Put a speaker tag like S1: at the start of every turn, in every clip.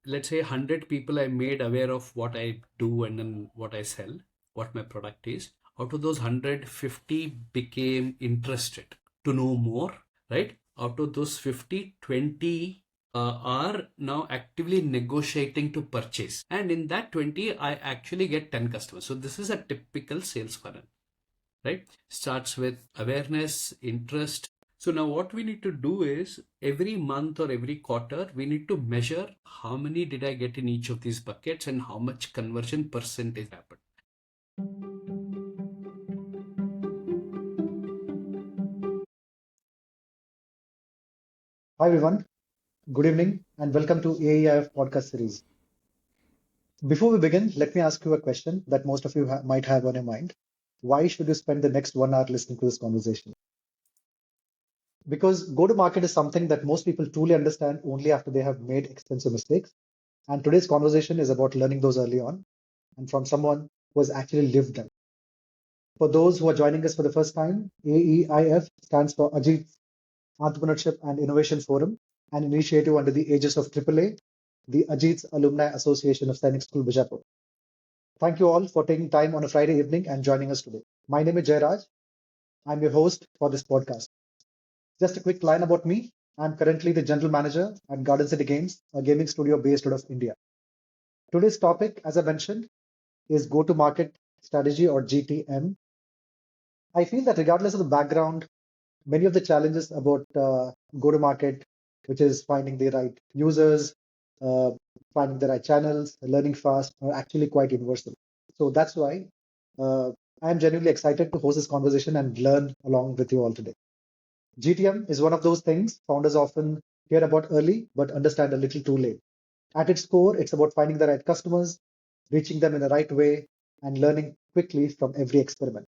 S1: let's say 100 people I made aware of what I do and then what I sell, what my product is. Out of those 150 became interested to know more, right? Out of those 50, 20 are now actively negotiating to purchase. And in that 20, I actually get 10 customers. So this is a typical sales funnel, right? Starts with awareness, interest. So now what we need to do is every month or every quarter, we need to measure how many did I get in each of these buckets and how much conversion percentage happened.
S2: Hi everyone, good evening and welcome to AEIF Podcast series. Before we begin, let me ask you a question that most of you might have on your mind. Why should you spend the next 1 hour listening to this conversation? Because go-to-market is something that most people truly understand only after they have made extensive mistakes. And today's conversation is about learning those early on and from someone who has actually lived them. For those who are joining us for the first time, AEIF stands for Ajit Entrepreneurship and Innovation Forum, an initiative under the aegis of AAA, the Ajit's Alumni Association of Sainik School, Bijapur. Thank you all for taking time on a Friday evening and joining us today. My name is Jairaj. I'm your host for this podcast. Just a quick line about me. I'm currently the general manager at Garden City Games, a gaming studio based out of India. Today's topic, as I mentioned, is go-to-market strategy or GTM. I feel that regardless of the background, many of the challenges about go-to-market, which is finding the right users, uh, finding the right channels, learning fast, are actually quite universal. So that's why I'm genuinely excited to host this conversation and learn along with you all today. GTM is one of those things founders often hear about early but understand a little too late. At its core, it's about finding the right customers, reaching them in the right way, and learning quickly from every experiment.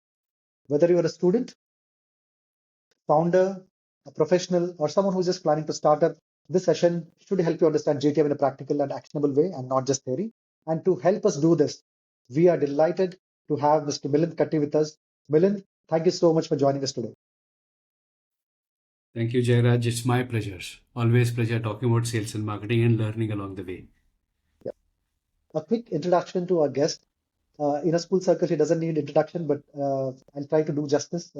S2: Whether you're a student, founder, a professional, or someone who's just planning to start up, this session should help you understand GTM in a practical and actionable way and not just theory. And to help us do this, we are delighted to have Mr. Milind Katti with us. Milind, thank you so much for joining us today.
S1: Thank you, Jairaj. It's my pleasure. Always pleasure talking about sales and marketing and learning along the way.
S2: Yeah. A quick introduction to our guest. In a school circle, he doesn't need introduction, but I'll try to do justice.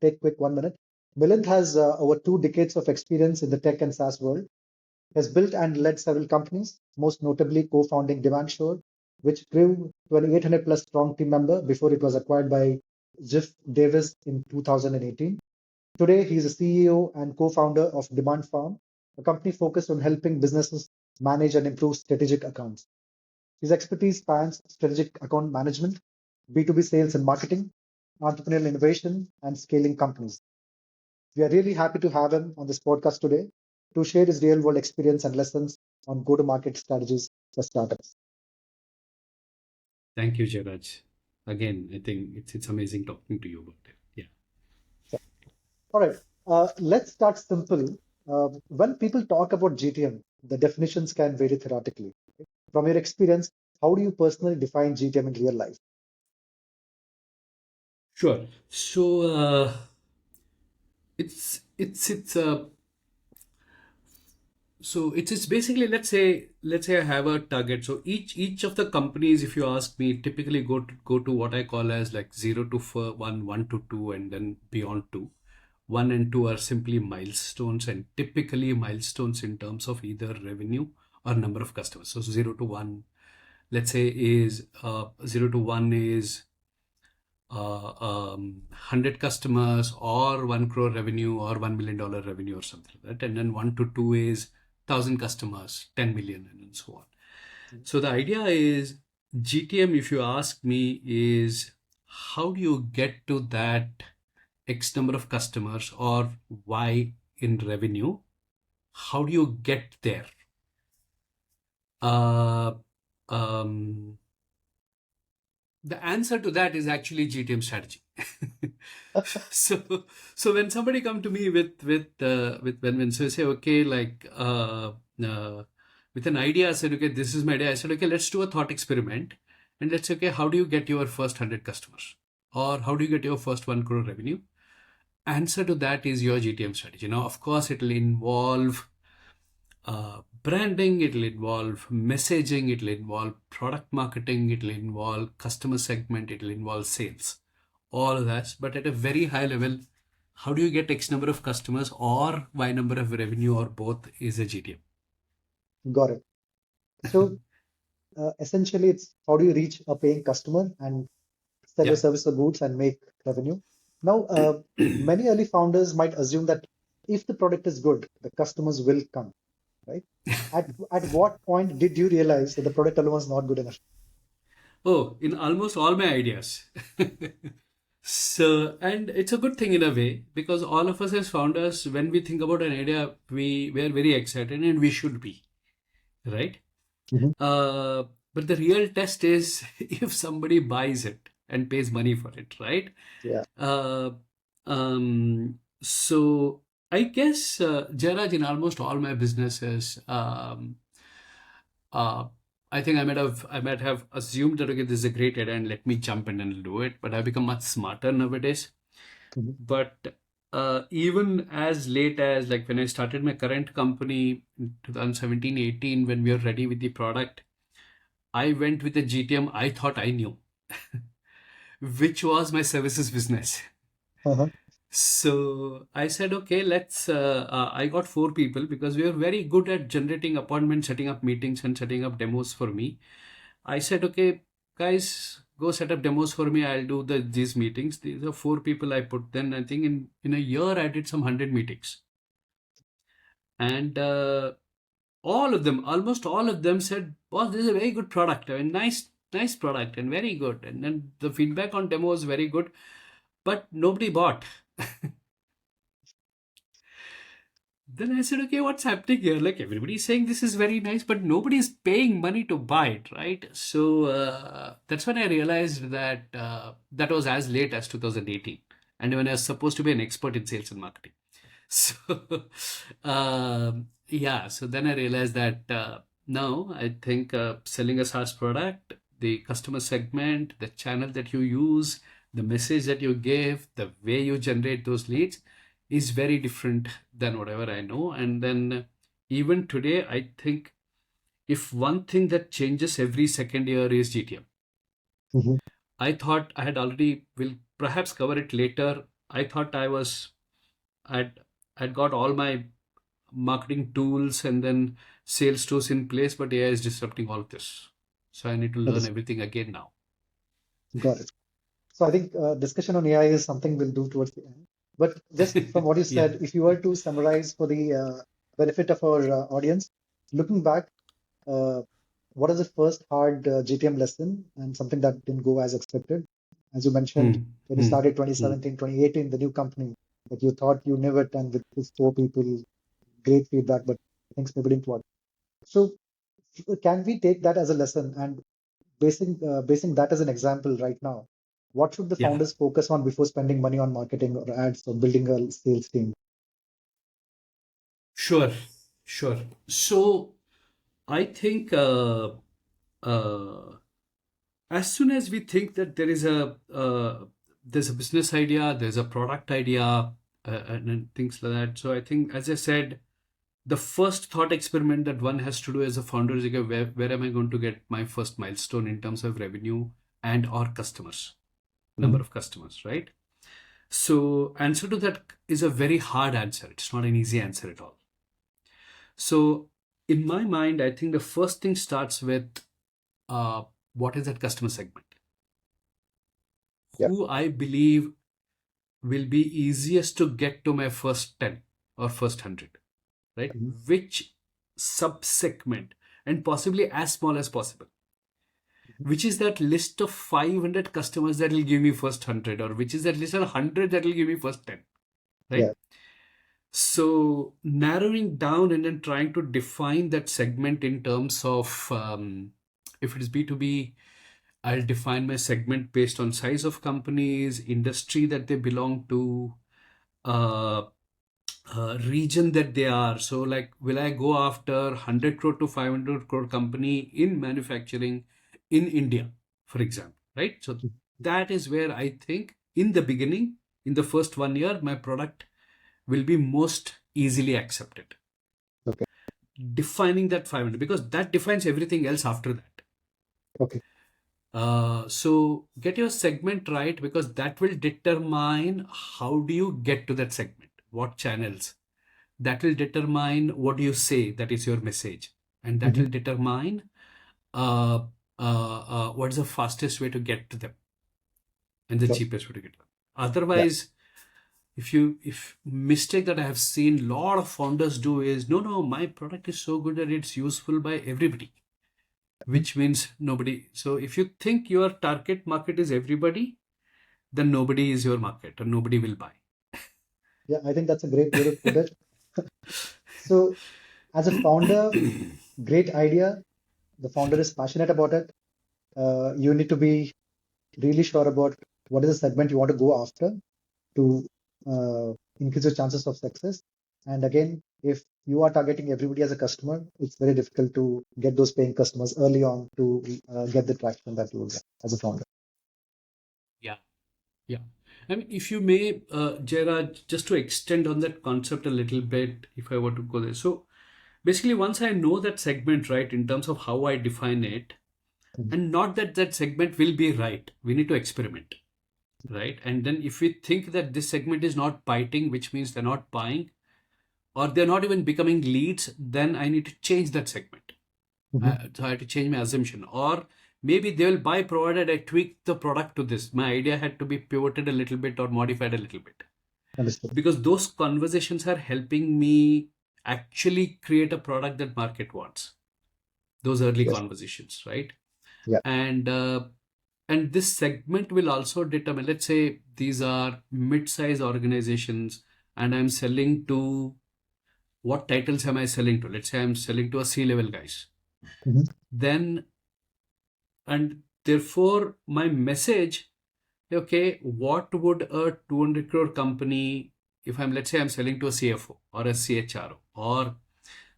S2: Take quick 1 minute. Milind has over 2 decades of experience in the tech and SaaS world. He has built and led several companies, most notably co-founding Demandfarm, which grew to an 800 plus strong team member before it was acquired by Jeff Davis in 2018. Today, he is a CEO and co-founder of Demandfarm, a company focused on helping businesses manage and improve strategic accounts. His expertise spans strategic account management, B2B sales and marketing, entrepreneurial innovation, and scaling companies. We are really happy to have him on this podcast today to share his real world experience and lessons on go to market strategies for startups.
S1: Thank you, Jairaj. Again, I think it's amazing talking to you about it. Yeah.
S2: So, all right, let's start simple. When people talk about GTM, the definitions can vary theoretically. From your experience, how do you personally define GTM in real life?
S1: Sure. So it's so it's basically, let's say I have a target. So each of the companies, if you ask me, typically go to what I call as like 0 to 1, 1 to 2, and then beyond 2. 1 and 2 are simply milestones, and typically milestones in terms of either revenue or number of customers. So 0 to 1, let's say, is 0 to 1 is 100 customers or 1 crore revenue or $1 million revenue or something like that. And then 1 to 2 is 1,000 customers, 10 million, and so on. So the idea is GTM, if you ask me, is how do you get to that X number of customers or Y in revenue? How do you get there? Uh, um, the answer to that is actually GTM strategy. so so when somebody come to me with when so say, okay, like with an idea, I said, okay, this is my idea. I said, okay, let's do a thought experiment, and let's say, okay, how do you get your first 100 customers, or how do you get your first 1 crore revenue? Answer to that is your GTM strategy. Now, of course, it will involve branding, it'll involve messaging, it'll involve product marketing, it'll involve customer segment, it'll involve sales, all of that. But at a very high level, how do you get X number of customers or Y number of revenue or both is a GTM.
S2: Got it. So essentially, it's how do you reach a paying customer and sell your
S1: Yeah.
S2: service or goods and make revenue. Now, many early founders might assume that if the product is good, the customers will come, right? At what point did you realize that the product alone was not good enough?
S1: Oh, in almost all my ideas. So, and it's a good thing in a way because all of us as founders, when we think about an idea, we are very excited and we should be, right?
S2: Mhm.
S1: Uh, but the real test is if somebody buys it and pays money for it, right?
S2: Yeah.
S1: Uh, so I guess, Jairaj, in almost all my businesses, uh, I think I might have assumed that okay, this is a great idea and let me jump in and do it. But I've become much smarter nowadays.
S2: Mhm.
S1: But even as late as like when I started my current company in 2017, 18, when we were ready with the product, I went with a GTM I thought I knew, which was my services business.
S2: Uh-huh.
S1: So I said, okay, I got four people because we were very good at generating appointments, setting up meetings, and setting up demos for me. I said, okay, guys, go set up demos for me. I'll do these meetings. These are four people I put. Then I think in a year I did some 100 meetings, and almost all of them said, "Boss, this is a very good product. I mean, nice product and very good." And then the feedback on demo was very good, but nobody bought. Then I said, okay, what's happening here? Like everybody's saying this is very nice, but nobody's paying money to buy it, right? So that's when I realized that that was as late as 2018, and when I was supposed to be an expert in sales and marketing. So yeah, so then I realized that now I think selling a SaaS product, the customer segment, the channel that you use, the message that you give, the way you generate those leads is very different than whatever I know. And then even today, I think if one thing that changes every second year is GTM.
S2: Mhm.
S1: I thought I had already, will perhaps cover it later. I thought I'd, I'd got all my marketing tools and then sales tools in place, but AI is disrupting all of this. So I need to learn
S2: Understood.
S1: everything again now.
S2: Got it. So I think discussion on AI is something we'll do towards the end. But just from what you
S1: Yeah.
S2: said, if you were to summarize for the benefit of our audience, looking back, uh, what is the first hard GTM lesson and something that didn't go as expected? As you mentioned,
S1: Hmm.
S2: when you
S1: Hmm.
S2: started
S1: Hmm.
S2: 2017, 2018, the new company that you thought you never done with these four people, great feedback, but things maybe didn't work. So can we take that as a lesson and basing that as an example right now, what should the
S1: Yeah.
S2: founders focus on before spending money on marketing or ads or building a sales team?
S1: Sure. Sure. So I think uh, as soon as we think that there's a business idea, there's a product idea, and things like that. So I think, as I said, the first thought experiment that one has to do as a founder is, okay, where am I going to get my first milestone in terms of revenue and or customers, number
S2: Mhm.
S1: of customers, right? So answer to that is a very hard answer. It's not an easy answer at all. So in my mind, I think the first thing starts with uh, what is that customer segment?
S2: Yeah.
S1: Who I believe will be easiest to get to my first 10 or first 100, right?
S2: Mhm.
S1: Which sub-segment, and possibly as small as possible, which is that list of 500 customers that will give me first 100, or which is that list of 100 that will give me first 10,
S2: Yeah.
S1: right? So narrowing down and then trying to define that segment in terms of if it is B2B, I'll define my segment based on size of companies, industry that they belong to, uh, region that they are. So, like, will I go after 100 crore to 500 crore company in manufacturing in India, for example, right? So, that is where I think in the beginning, in the first 1 year, my product will be most easily accepted.
S2: Okay.
S1: defining that 500, because that defines everything else after that.
S2: Okay.
S1: So get your segment right, because that will determine how do you get to that segment, what channels. That will determine what do you say, that is your message. And that will determine what's the fastest way to get to them and the
S2: Sure.
S1: cheapest way to get to them. Otherwise, if mistake that I have seen lot of founders do is, no, my product is so good that it's useful by everybody, which means nobody. So if you think your target market is everybody, then nobody is your market and nobody will buy.
S2: Yeah, I think that's a great way to put it. So, as a founder, great idea. The founder is passionate about it. You need to be really sure about what is the segment you want to go after to increase your chances of success. And again, if you are targeting everybody as a customer, it's very difficult to get those paying customers early on to get the traction that you will get as a founder.
S1: Yeah. Yeah. I mean, if you may, Jairaj, just to extend on that concept a little bit, if I were to go there. So basically, once I know that segment, right, in terms of how I define it, and not that that segment will be right, we need to experiment, right? And then if we think that this segment is not biting, which means they're not buying, or they're not even becoming leads, then I need to change that segment. So I have to change my assumption. Or maybe they will buy provided I tweak the product to this. My idea had to be pivoted a little bit or modified a little bit.
S2: Understood.
S1: Because those conversations are helping me actually create a product that market wants. Those early
S2: Yes.
S1: conversations, right?
S2: Yeah.
S1: And this segment will also determine, let's say these are mid-size organizations and I'm selling to, what titles am I selling to? Let's say I'm selling to a C-level guys. Then, and therefore my message, okay, what would a 200 crore company, if I'm, let's say I'm selling to a CFO or a CHRO or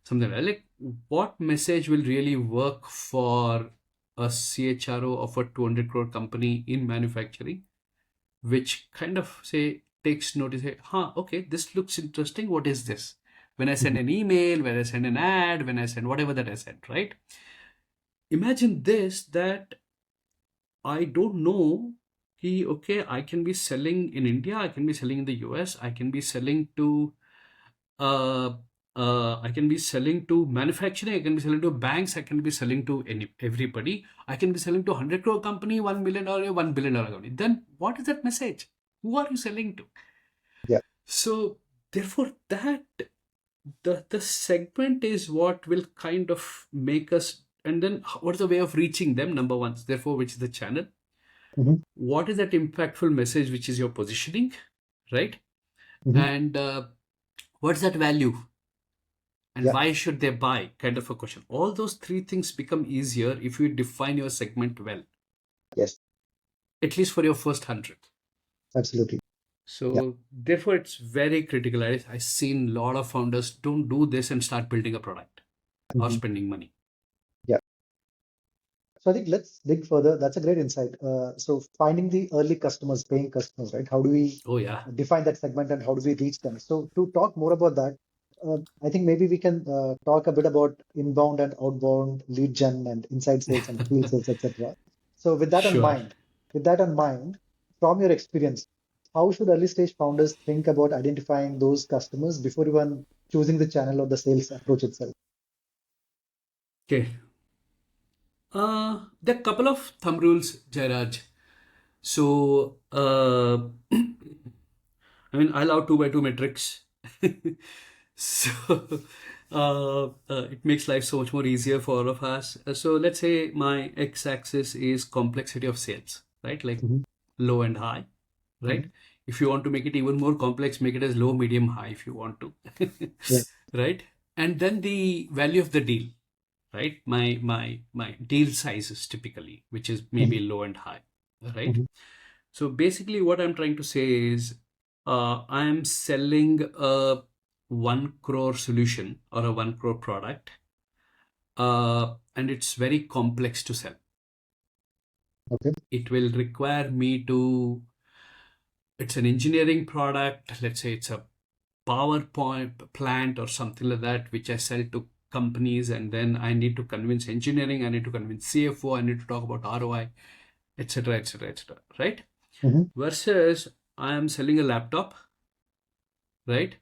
S1: something like, what message will really work for a CHRO of a 200 crore company in manufacturing, which kind of say takes notice, say, okay, this looks interesting. What is this? When I send an email, when I send an ad, when I send whatever that I send, right? Imagine this, that I don't know, okay, I can be selling in India, I can be selling in the US, I can be selling to I can be selling to manufacturing, I can be selling to banks, I can be selling to everybody, I can be selling to 100 crore company, 1 million or $1 billion company. Then what is that message? Who are you selling to?
S2: Yeah.
S1: So therefore that the segment is what will kind of make us, and then what's the way of reaching them, number one, therefore which is the channel. What is that impactful message, which is your positioning, right? And what's that value, and why should they buy, kind of a question. All those three things become easier if you define your segment well.
S2: Yes.
S1: At least for your first 100.
S2: Absolutely.
S1: So therefore it's very critical. I've seen a lot of founders don't do this and start building a product or spending money.
S2: Yeah. So I think let's dig further. That's a great insight. So finding the early customers, paying customers, right? How do we define that segment and how do we reach them? So to talk more about that, I think maybe we can talk a bit about inbound and outbound lead gen and inside sales and field sales, etc. So with that in mind, from your experience, how should early stage founders think about identifying those customers before even choosing the channel or the sales approach itself?
S1: Okay. There are a couple of thumb rules, Jairaj. So, I mean, I love 2x2 metrics. So, it makes life so much more easier for all of us. So, let's say my x-axis is complexity of sales, right? Like low and high, right? If you want to make it even more complex, make it as low, medium, high if you want to, right? And then the value of the deal, right? My deal sizes typically, which is maybe low and high, right? So basically what I'm trying to say is I'm selling a 1 crore solution or a 1 crore product, and it's very complex to sell. It will require me to, it's an engineering product, let's say it's a power plant or something like that, which I sell to companies, and then I need to convince engineering, I need to convince CFO, I need to talk about ROI, etc., etc., etc., right?
S2: Mhm.
S1: Versus I am selling a laptop, right?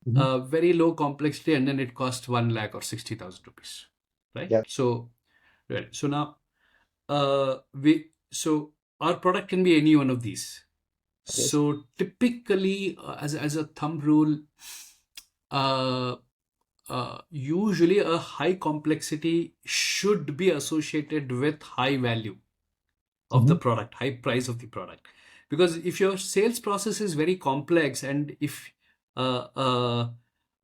S2: Mhm.
S1: Very low complexity, and then it costs 1 lakh or 60,000 rupees, right?
S2: Yeah.
S1: So, right. So now, so our product can be any one of these.
S2: Yes.
S1: So typically, as a thumb rule, uh, usually a high complexity should be associated with high value of the
S2: Mhm.
S1: product, high price of the product. Because if your sales process is very complex, and uh, uh,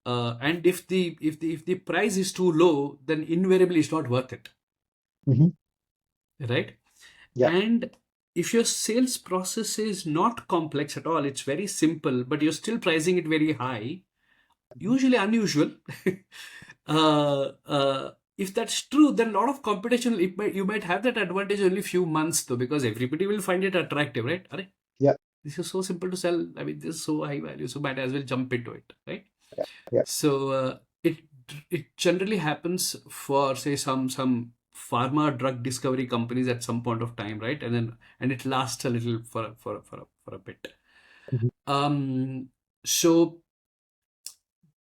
S1: if the price is too low, then invariably it's not worth it,
S2: Mhm.
S1: right?
S2: Yeah.
S1: And if your sales process is not complex at all, it's very simple, but you're still pricing it very high,
S2: Mhm.
S1: usually unusual. If that's true, then a lot of competition, you might have that advantage only few months though, because everybody will find it attractive, right? Arey,
S2: Yeah.
S1: this is so simple to sell. I mean, this is so high value, so might as well jump into it, right?
S2: Yeah. Yeah.
S1: So it generally happens for, say, some pharma drug discovery companies at some point of time, right? And it lasts a little for a bit.
S2: Mhm.
S1: So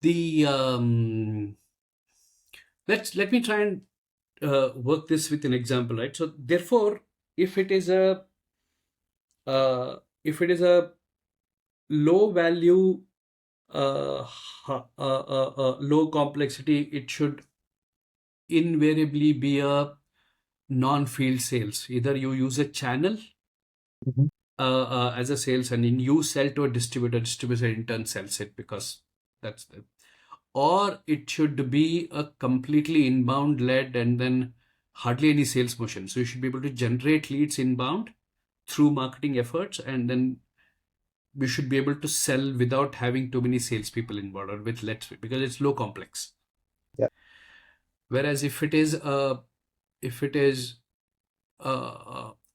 S1: the let me try and work this with an example, right? So therefore, if it is a if it is a low value, low complexity, it should invariably be a non-field sales. Either you use a channel
S2: Mhm.
S1: as a sales, and then you sell to a distributor in turn sells it, because that's the, or it should be a completely inbound led, and then hardly any sales motion. So you should be able to generate leads inbound through marketing efforts, and then we should be able to sell without having too many salespeople involved, or with less, because it's low complex.
S2: Yeah.
S1: Whereas if it is a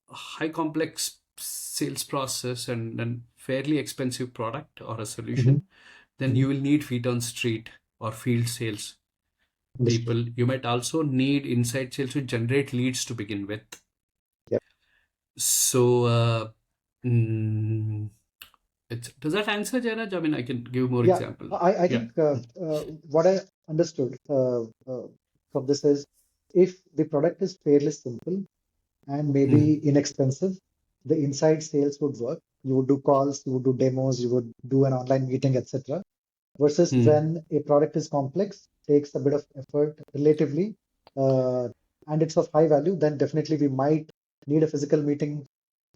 S1: high complex sales process, and then fairly expensive product or a
S2: Mhm.
S1: solution, then
S2: Mhm.
S1: you will need feet on street or field sales
S2: Understood.
S1: people. You might also need inside sales to generate leads to begin with.
S2: Yeah.
S1: So, mm, does that answer, Jairaj? I mean, I can give more
S2: Yeah.
S1: example.
S2: I
S1: Yeah.
S2: think what I understood from this is, if the product is fairly simple and maybe
S1: Mm,
S2: inexpensive, the inside sales would work. You would do calls, you would do demos, you would do an online meeting, etc. Versus
S1: mm.
S2: when a product is complex, takes a bit of effort relatively, uh, and it's of high value, then definitely we might need a physical meeting,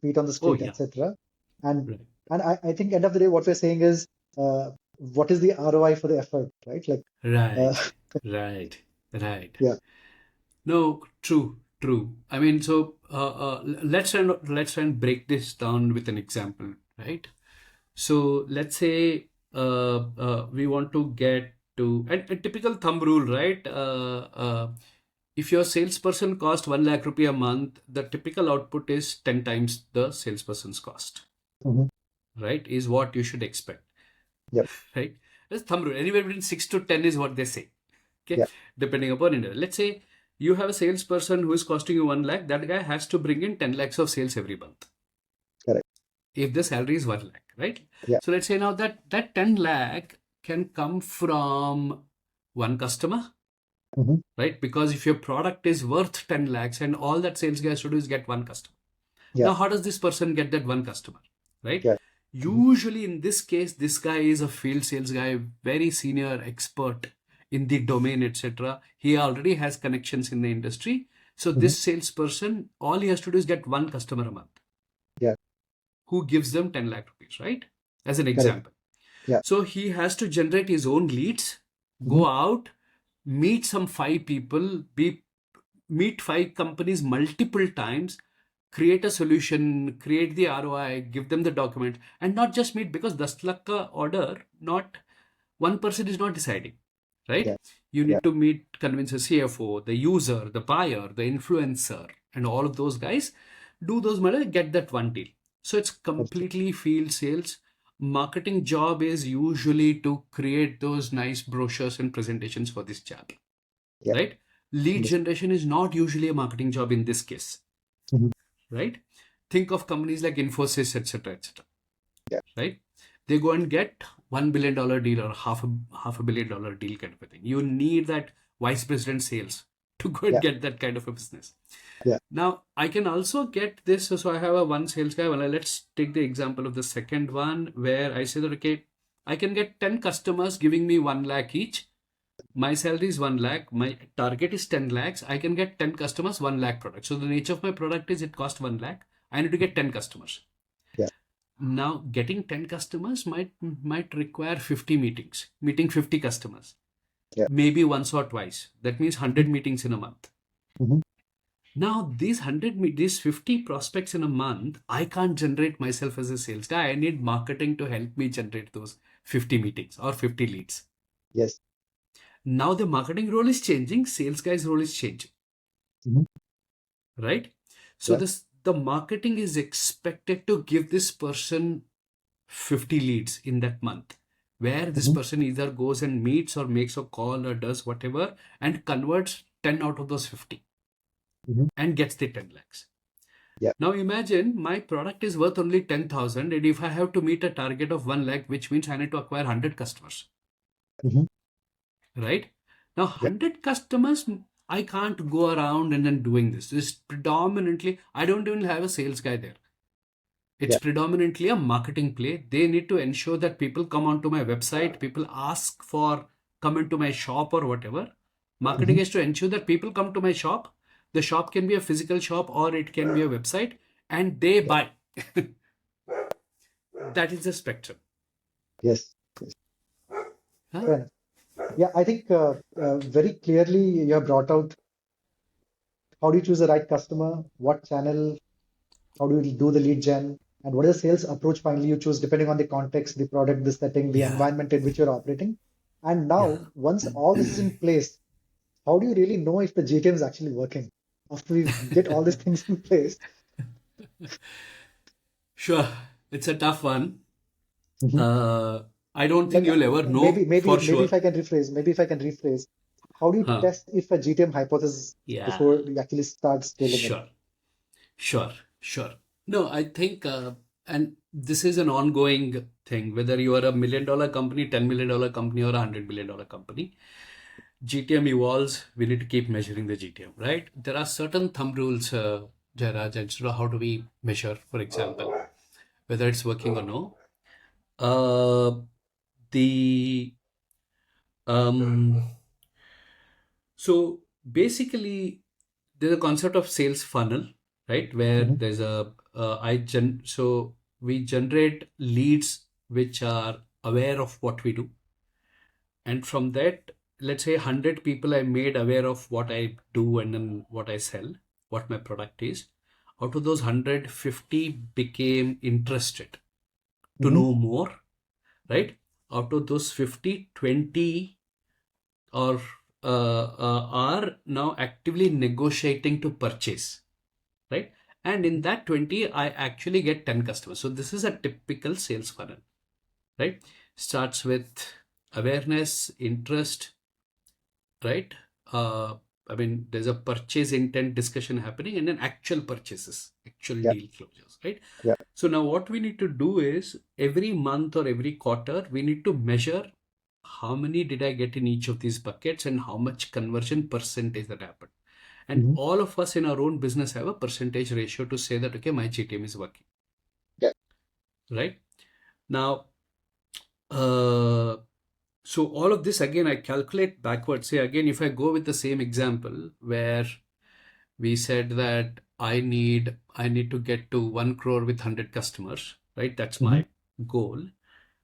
S2: feet on the
S1: Oh,
S2: street,
S1: yeah.
S2: etc. And
S1: Right.
S2: I think end of the day, what we're saying is, what is the ROI for the effort, right? Like, uh,
S1: Right. Right. Right.
S2: yeah.
S1: No, true, true. I mean, so let's try and break this down with an example, right? So let's say we want to get to a typical thumb rule, right? If your salesperson cost 1 lakh rupee a month, the typical output is 10 times the salesperson's cost,
S2: Mhm.
S1: right? Is what you should expect,
S2: Yep.
S1: right? That's thumb rule. Anywhere between 6 to 10 is what they say. Okay,
S2: Yeah.
S1: depending upon it. Let's say you have a salesperson who is costing you 1 lakh, that guy has to bring in 10 lakhs of sales every month
S2: Correct.
S1: if the salary is 1 lakh, right?
S2: Yeah.
S1: So let's say now that 10 lakh can come from one customer,
S2: Mhm.
S1: right? Because if your product is worth 10 lakhs and all that sales guy has to do is get one customer.
S2: Yeah.
S1: Now, how does this person get that one customer, right?
S2: Yeah. Mhm.
S1: Usually, in this case, this guy is a field sales guy, very senior expert in the domain, etc. He already has connections in the industry. So,
S2: Mhm.
S1: this salesperson, all he has to do is get one customer a month
S2: Yeah.
S1: who gives them 10 lakh rupees, right? As an
S2: Correct.
S1: example.
S2: Yeah.
S1: So, he has to generate his own leads,
S2: Mhm.
S1: go out, meet some five people, meet five companies multiple times, create a solution, create the ROI, give them the document, and not just meet, because 10 lakh ka order, not one person is not deciding, right?
S2: Yeah.
S1: You
S2: Yeah.
S1: need to meet, convince a CFO, the user, the buyer, the influencer, and all of those guys. Do those matter, get that one deal. So it's
S2: Understood.
S1: completely field sales. Marketing job is usually to create those nice brochures and presentations for this chap.
S2: Yeah.
S1: right? Lead
S2: Understood.
S1: generation is not usually a marketing job in this case,
S2: Mhm.
S1: right? Think of companies like Infosys, etc., etc.,
S2: Yeah.
S1: right? They go and get $1 billion deal or half a billion dollar deal kind of a thing. You need that vice president sales to go and
S2: Yeah.
S1: get that kind of a business.
S2: Yeah.
S1: Now I can also get this. So I have a one sales guy. Well, let's take the example of the second one where I say that, okay, I can get 10 customers giving me 1 lakh each. My salary is 1 lakh. My target is 10 lakhs. I can get 10 customers, 1 lakh product. So the nature of my product is it costs 1 lakh. I need to get 10 customers.
S2: Yeah.
S1: Now getting 10 customers might require 50 meetings, meeting 50 customers,
S2: Yeah.
S1: maybe once or twice. That means 100 meetings in a month.
S2: Mhm.
S1: Now these 50 prospects in a month, I can't generate myself as a sales guy. I need marketing to help me generate those 50 meetings or 50 leads.
S2: Yes.
S1: Now the marketing role is changing, sales guy's role is changing,
S2: Mhm.
S1: right? So
S2: Yeah.
S1: the marketing is expected to give this person 50 leads in that month, where this
S2: Mhm.
S1: person either goes and meets or makes a call or does whatever and converts 10 out of those 50
S2: Mhm.
S1: and gets the 10 lakhs.
S2: Yeah.
S1: Now imagine my product is worth only 10,000, and if I have to meet a target of 1 lakh, which means I need to acquire 100 customers,
S2: Mhm.
S1: right? Now
S2: Yeah.
S1: 100 customers, I can't go around and then doing this. This is predominantly, I don't even have a sales guy there. It's
S2: Yeah.
S1: predominantly a marketing play. They need to ensure that people come onto my website, people ask for come into my shop or whatever. Marketing
S2: Mhm.
S1: is to ensure that people come to my shop. The shop can be a physical shop or it can be a website, and they
S2: Yeah.
S1: buy. That is the spectrum.
S2: Yes. Yes.
S1: Huh?
S2: Fair enough. Yeah, I think very clearly you have brought out how do you choose the right customer, what channel, how do you do the lead gen, and what is the sales approach finally you choose depending on the context, the product, the setting, the
S1: Yeah,
S2: environment in which you're operating. And
S1: yeah.
S2: now, once all this is in place, how do you really know if the GTM is actually working? After we get all these things in place.
S1: Sure. It's a tough one.
S2: Mhm.
S1: Uh, I don't think
S2: Like
S1: you'll ever
S2: maybe
S1: know
S2: maybe
S1: for
S2: maybe
S1: sure.
S2: if I can rephrase, how do you
S1: Huh.
S2: test if a GTM hypothesis
S1: Yeah,
S2: before you actually start scaling it?
S1: sure. Sure, sure. No, I think, and this is an ongoing thing, whether you are a $1 million company, $10 million company, or $100 million company, GTM evolves. We need to keep measuring the GTM, right? There are certain thumb rules, Jairaj, and so how do we measure, for example, whether it's working or no? Uh, the um, So basically, there's a concept of sales funnel, right? Where
S2: Mhm.
S1: there's a so we generate leads which are aware of what we do, and from that, let's say 100 people I made aware of what I do and then what I sell, what my product is. Out of those 150 became interested to
S2: Mhm.
S1: know more, right? Out of those 50, 20 or are now actively negotiating to purchase, right? And in that 20, I actually get 10 customers. So this is a typical sales funnel, right? Starts with awareness, interest, right? Uh, I mean, there's a purchase intent discussion happening and then actual purchases, actual
S2: Yeah.
S1: deal closures, right?
S2: Yeah.
S1: So now what we need to do is every month or every quarter, we need to measure how many did I get in each of these buckets and how much conversion percentage that happened. And
S2: Mhm.
S1: all of us in our own business have a percentage ratio to say that, okay, my GTM is working,
S2: Yeah.
S1: right? Now, uh, so all of this again, I calculate backwards. Say again, if I go with the same example where we said that I need to get to 1 crore with 100 customers, right? That's
S2: Mhm.
S1: my goal.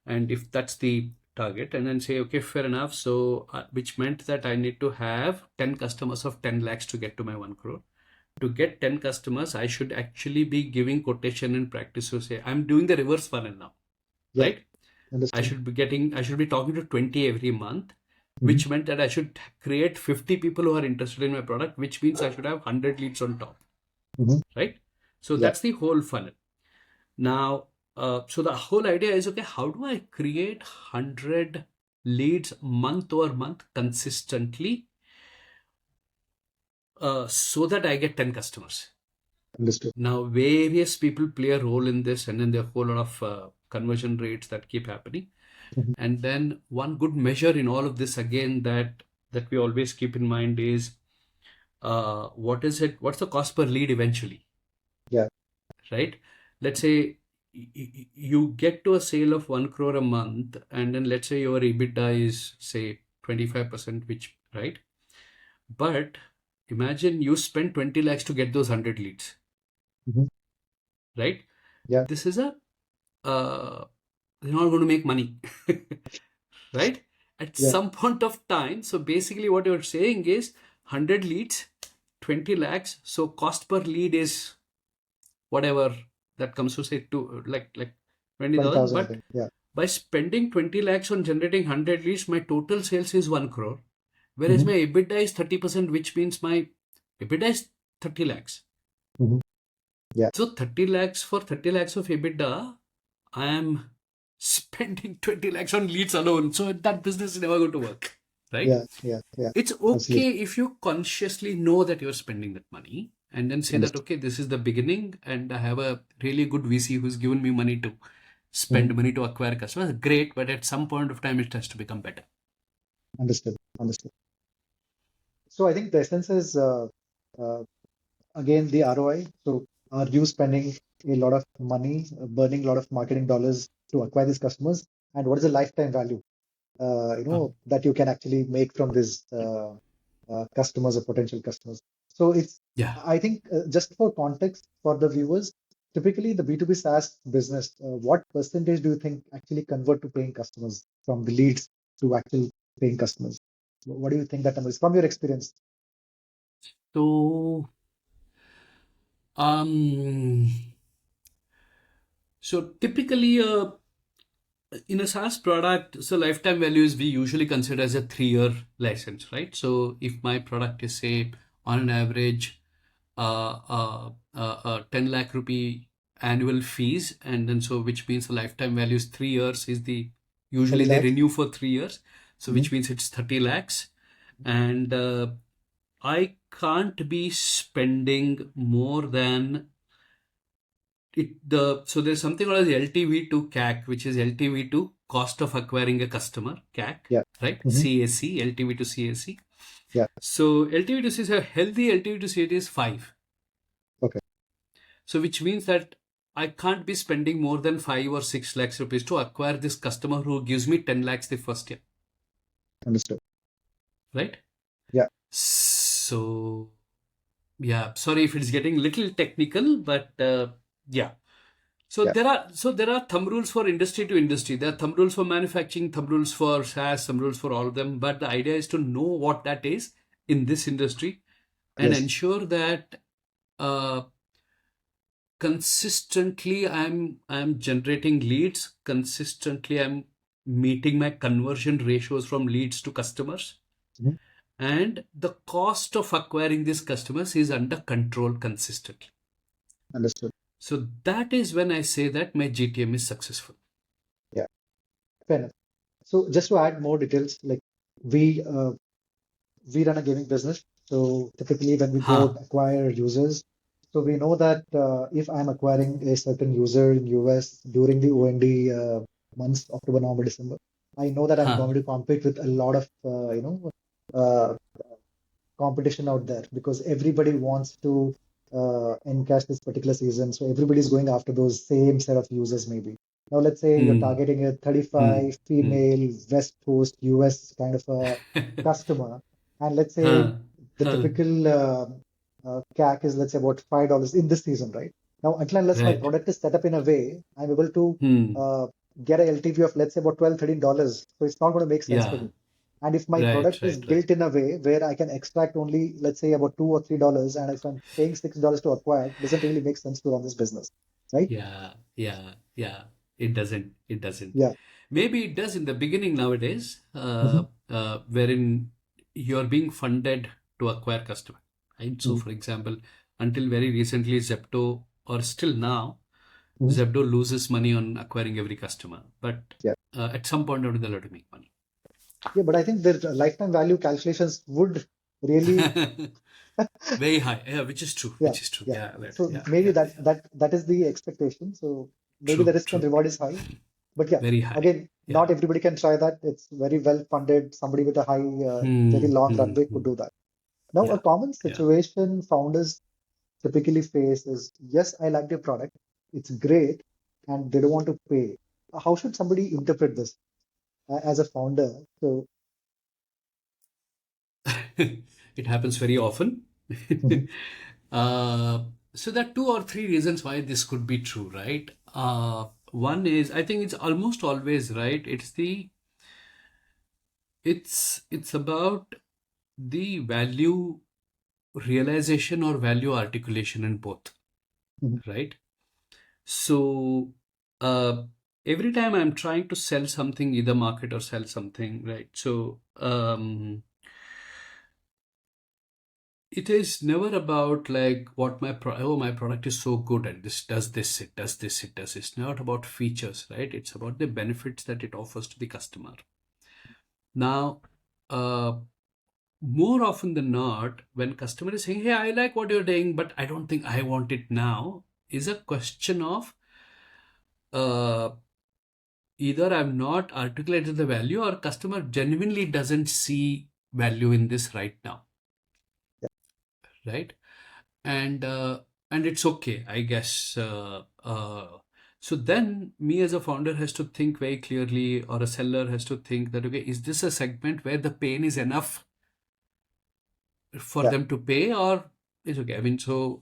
S1: And if that's the target, and then say, okay, fair enough. So, which meant that I need to have 10 customers of 10 lakhs to get to my 1 crore. To get 10 customers, I should actually be giving quotation in practice. So say, I'm doing the reverse funnel now,
S2: Yeah.
S1: right?
S2: Understood.
S1: I should be talking to 20 every month,
S2: Mhm.
S1: which meant that I should create 50 people who are interested in my product, which means I should have 100 leads on top,
S2: Mhm.
S1: right? So
S2: Yeah.
S1: that's the whole funnel. Now, so the whole idea is, okay, how do I create 100 leads month over month consistently so that I get 10 customers.
S2: Understood.
S1: Now, various people play a role in this, and then there are a whole lot of conversion rates that keep happening.
S2: Mhm.
S1: And then one good measure in all of this, again, that we always keep in mind is what's the cost per lead eventually,
S2: Yeah.
S1: right? Let's say you get to a sale of 1 crore a month, and then let's say your EBITDA is, say, 25%, which, right? But imagine you spend 20 lakhs to get those 100 leads,
S2: Mhm.
S1: right?
S2: Yeah.
S1: This is you're not going to make money, right? At
S2: Yeah.
S1: some point of time. So basically what you're saying is 100 leads, 20 lakhs. So cost per lead is whatever that comes to, say, to like 20,000.
S2: 20,000, I
S1: But
S2: think. Yeah.
S1: by spending 20 lakhs on generating 100 leads, my total sales is 1 crore. Whereas
S2: Mhm.
S1: my EBITDA is 30%, which means my EBITDA is 30 lakhs.
S2: Mhm. Yeah.
S1: So 30 lakhs for 30 lakhs of EBITDA, I am spending 20 lakhs on leads alone. So that business is never going to work, right?
S2: Yeah. Yeah. Yeah.
S1: It's okay
S2: Absolutely.
S1: if you consciously know that you're spending that money and then say that,
S2: Understood.
S1: okay, this is the beginning and I have a really good VC who's given me money to
S2: Mhm.
S1: spend money to acquire customers. Great, but at some point of time, it has to become better.
S2: Understood. Understood. So I think the essence is uh, again the ROI. So are you spending a lot of money, burning a lot of marketing dollars to acquire these customers, and what is the lifetime value
S1: Uh,
S2: that you can actually make from these customers or potential customers? So it's,
S1: yeah.
S2: I think, just for context for the viewers, typically the B2B SaaS business, what percentage do you think actually convert to paying customers from the leads to actual paying customers? What do you think that number is from your experience?
S1: So, um, so typically, in a SaaS product, so lifetime values we usually consider as a 3-year license, right? So if my product is, say, on an average, 10 lakh rupee annual fees, and then so which means the lifetime value is 3 years, is the
S2: 30
S1: usually they
S2: lakhs?
S1: renew for 3 years, so
S2: Mhm.
S1: which means it's 30 lakhs, and I can't be spending more than so there's something called as LTV to CAC, which is LTV to cost of acquiring a customer, CAC,
S2: Yeah.
S1: right?
S2: Hmm.
S1: CAC, LTV to CAC.
S2: Yeah.
S1: So LTV to CAC, a healthy LTV to CAC is 5.
S2: Okay.
S1: So which means that I can't be spending more than 5 or 6 lakhs rupees to acquire this customer who gives me 10 lakhs the first year,
S2: Understood.
S1: right?
S2: Yeah.
S1: So yeah, sorry if it's getting little technical, but yeah.
S2: Yeah.
S1: So there are thumb rules for industry to industry. There are thumb rules for manufacturing, thumb rules for SaaS, thumb rules for all of them. But the idea is to know what that is in this industry and
S2: Yes.
S1: ensure that uh, consistently I'm generating leads. Consistently I'm meeting my conversion ratios from leads to customers,
S2: Mhm.
S1: and the cost of acquiring these customers is under control consistently.
S2: Understood.
S1: So that is when I say that my GTM is successful.
S2: Yeah. Fair enough. So just to add more details, like we uh, we run a gaming business. So typically when we go
S1: Huh.
S2: acquire users, so we know that if I'm acquiring a certain user in US during the OND months, October, November, December, I know that I'm
S1: Huh.
S2: going to compete with a lot of uh, competition out there because everybody wants to encash this particular season. So everybody's going after those same set of users, maybe. Now, let's say you're
S1: Hmm.
S2: targeting a
S1: Hmm.
S2: 35
S1: Hmm.
S2: female West Coast US kind of a customer. And let's say
S1: Huh.
S2: the
S1: Huh.
S2: typical CAC is, let's say, about $5 in this season, right? Now, until unless my
S1: Right.
S2: product is set up in a way, I'm able to
S1: Hmm.
S2: uh, get a LTV of, let's say, about $12, $13. So it's not going to make sense for
S1: Yeah.
S2: me. And if my
S1: Right.
S2: product is
S1: Right. Right.
S2: built in a way where I can extract only, let's say, about $2 or $3, and if I'm paying $6 to acquire, it doesn't really make sense to run this business, right?
S1: Yeah. Yeah. Yeah. It doesn't. It doesn't.
S2: Yeah.
S1: Maybe it does in the beginning nowadays,
S2: Hmm.
S1: wherein you're being funded to acquire customer. Right. So,
S2: Hmm.
S1: for example, until very recently, Zepto, or still now,
S2: Hmm.
S1: Zepto loses money on acquiring every customer. But
S2: Yeah.
S1: at some point, they'll have to make money.
S2: Yeah, but I think the lifetime value calculations would really
S1: Very high. Yeah, which is true.
S2: Yeah,
S1: Which is true.
S2: yeah.
S1: Yeah,
S2: So maybe
S1: yeah.
S2: that is the expectation. So maybe the
S1: True,
S2: risk and
S1: true.
S2: reward is high. But yeah,
S1: Very high.
S2: again,
S1: Yeah.
S2: not everybody can try that. It's very well funded. Somebody with a high, very long runway could
S1: Hmm.
S2: do that. Now, a
S1: Yeah,
S2: common
S1: yeah.
S2: situation founders typically face is, yes, I like your product, it's great, and they don't want to pay. How should somebody interpret this as a founder? So,
S1: It happens very often.
S2: mhm,
S1: uh, so there are two or three reasons why this could be true, right? One is I think it's almost always right. It's about the value realization or value articulation in both,
S2: mhm,
S1: right? So uh, every time I'm trying to sell something, either market or sell something, right? So it is never about like what my product is so good and this does this, it does this, it does. It's not about features, right? It's about the benefits that it offers to the customer. Now, uh, more often than not, when customer is saying, "Hey, I like what you're doing, but I don't think I want it now," is a question of uh, either I've not articulated the value or customer genuinely doesn't see value in this right now,
S2: yeah,
S1: right? And and it's okay, I guess. So then, me as a founder has to think very clearly, or a seller has to think that okay, is this a segment where the pain is enough for
S2: yeah,
S1: them to pay, or it's okay? I mean, so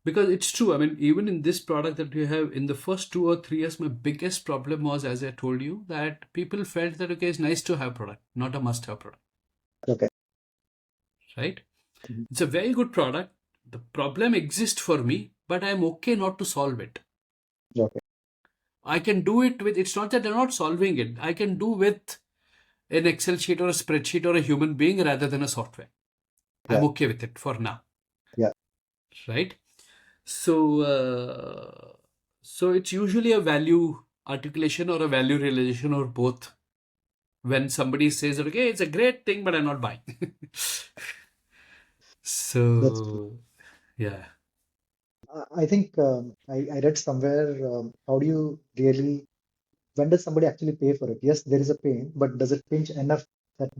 S1: because it's true. I mean, even in this product that we have, in the first 2 or 3 years, my biggest problem was, as I told you, that people felt that okay, it's nice to have product, not a must-have product,
S2: okay,
S1: right?
S2: mhm,
S1: It's a very good product. The problem exists for me, but I'm okay not to solve it.
S2: okay,
S1: I can do it with, it's not that I'm not solving it. I can do with an Excel sheet or a spreadsheet or a human being rather than a software. I'm
S2: yeah,
S1: okay with it for now,
S2: yeah,
S1: right? So, so it's usually a value articulation or a value realization or both. When somebody says, okay, it's a great thing, but I'm not buying.
S2: that's true.
S1: So, yeah.
S2: I think I read somewhere, how do you really, when does somebody actually pay for it? Yes, there is a pain, but does it pinch enough that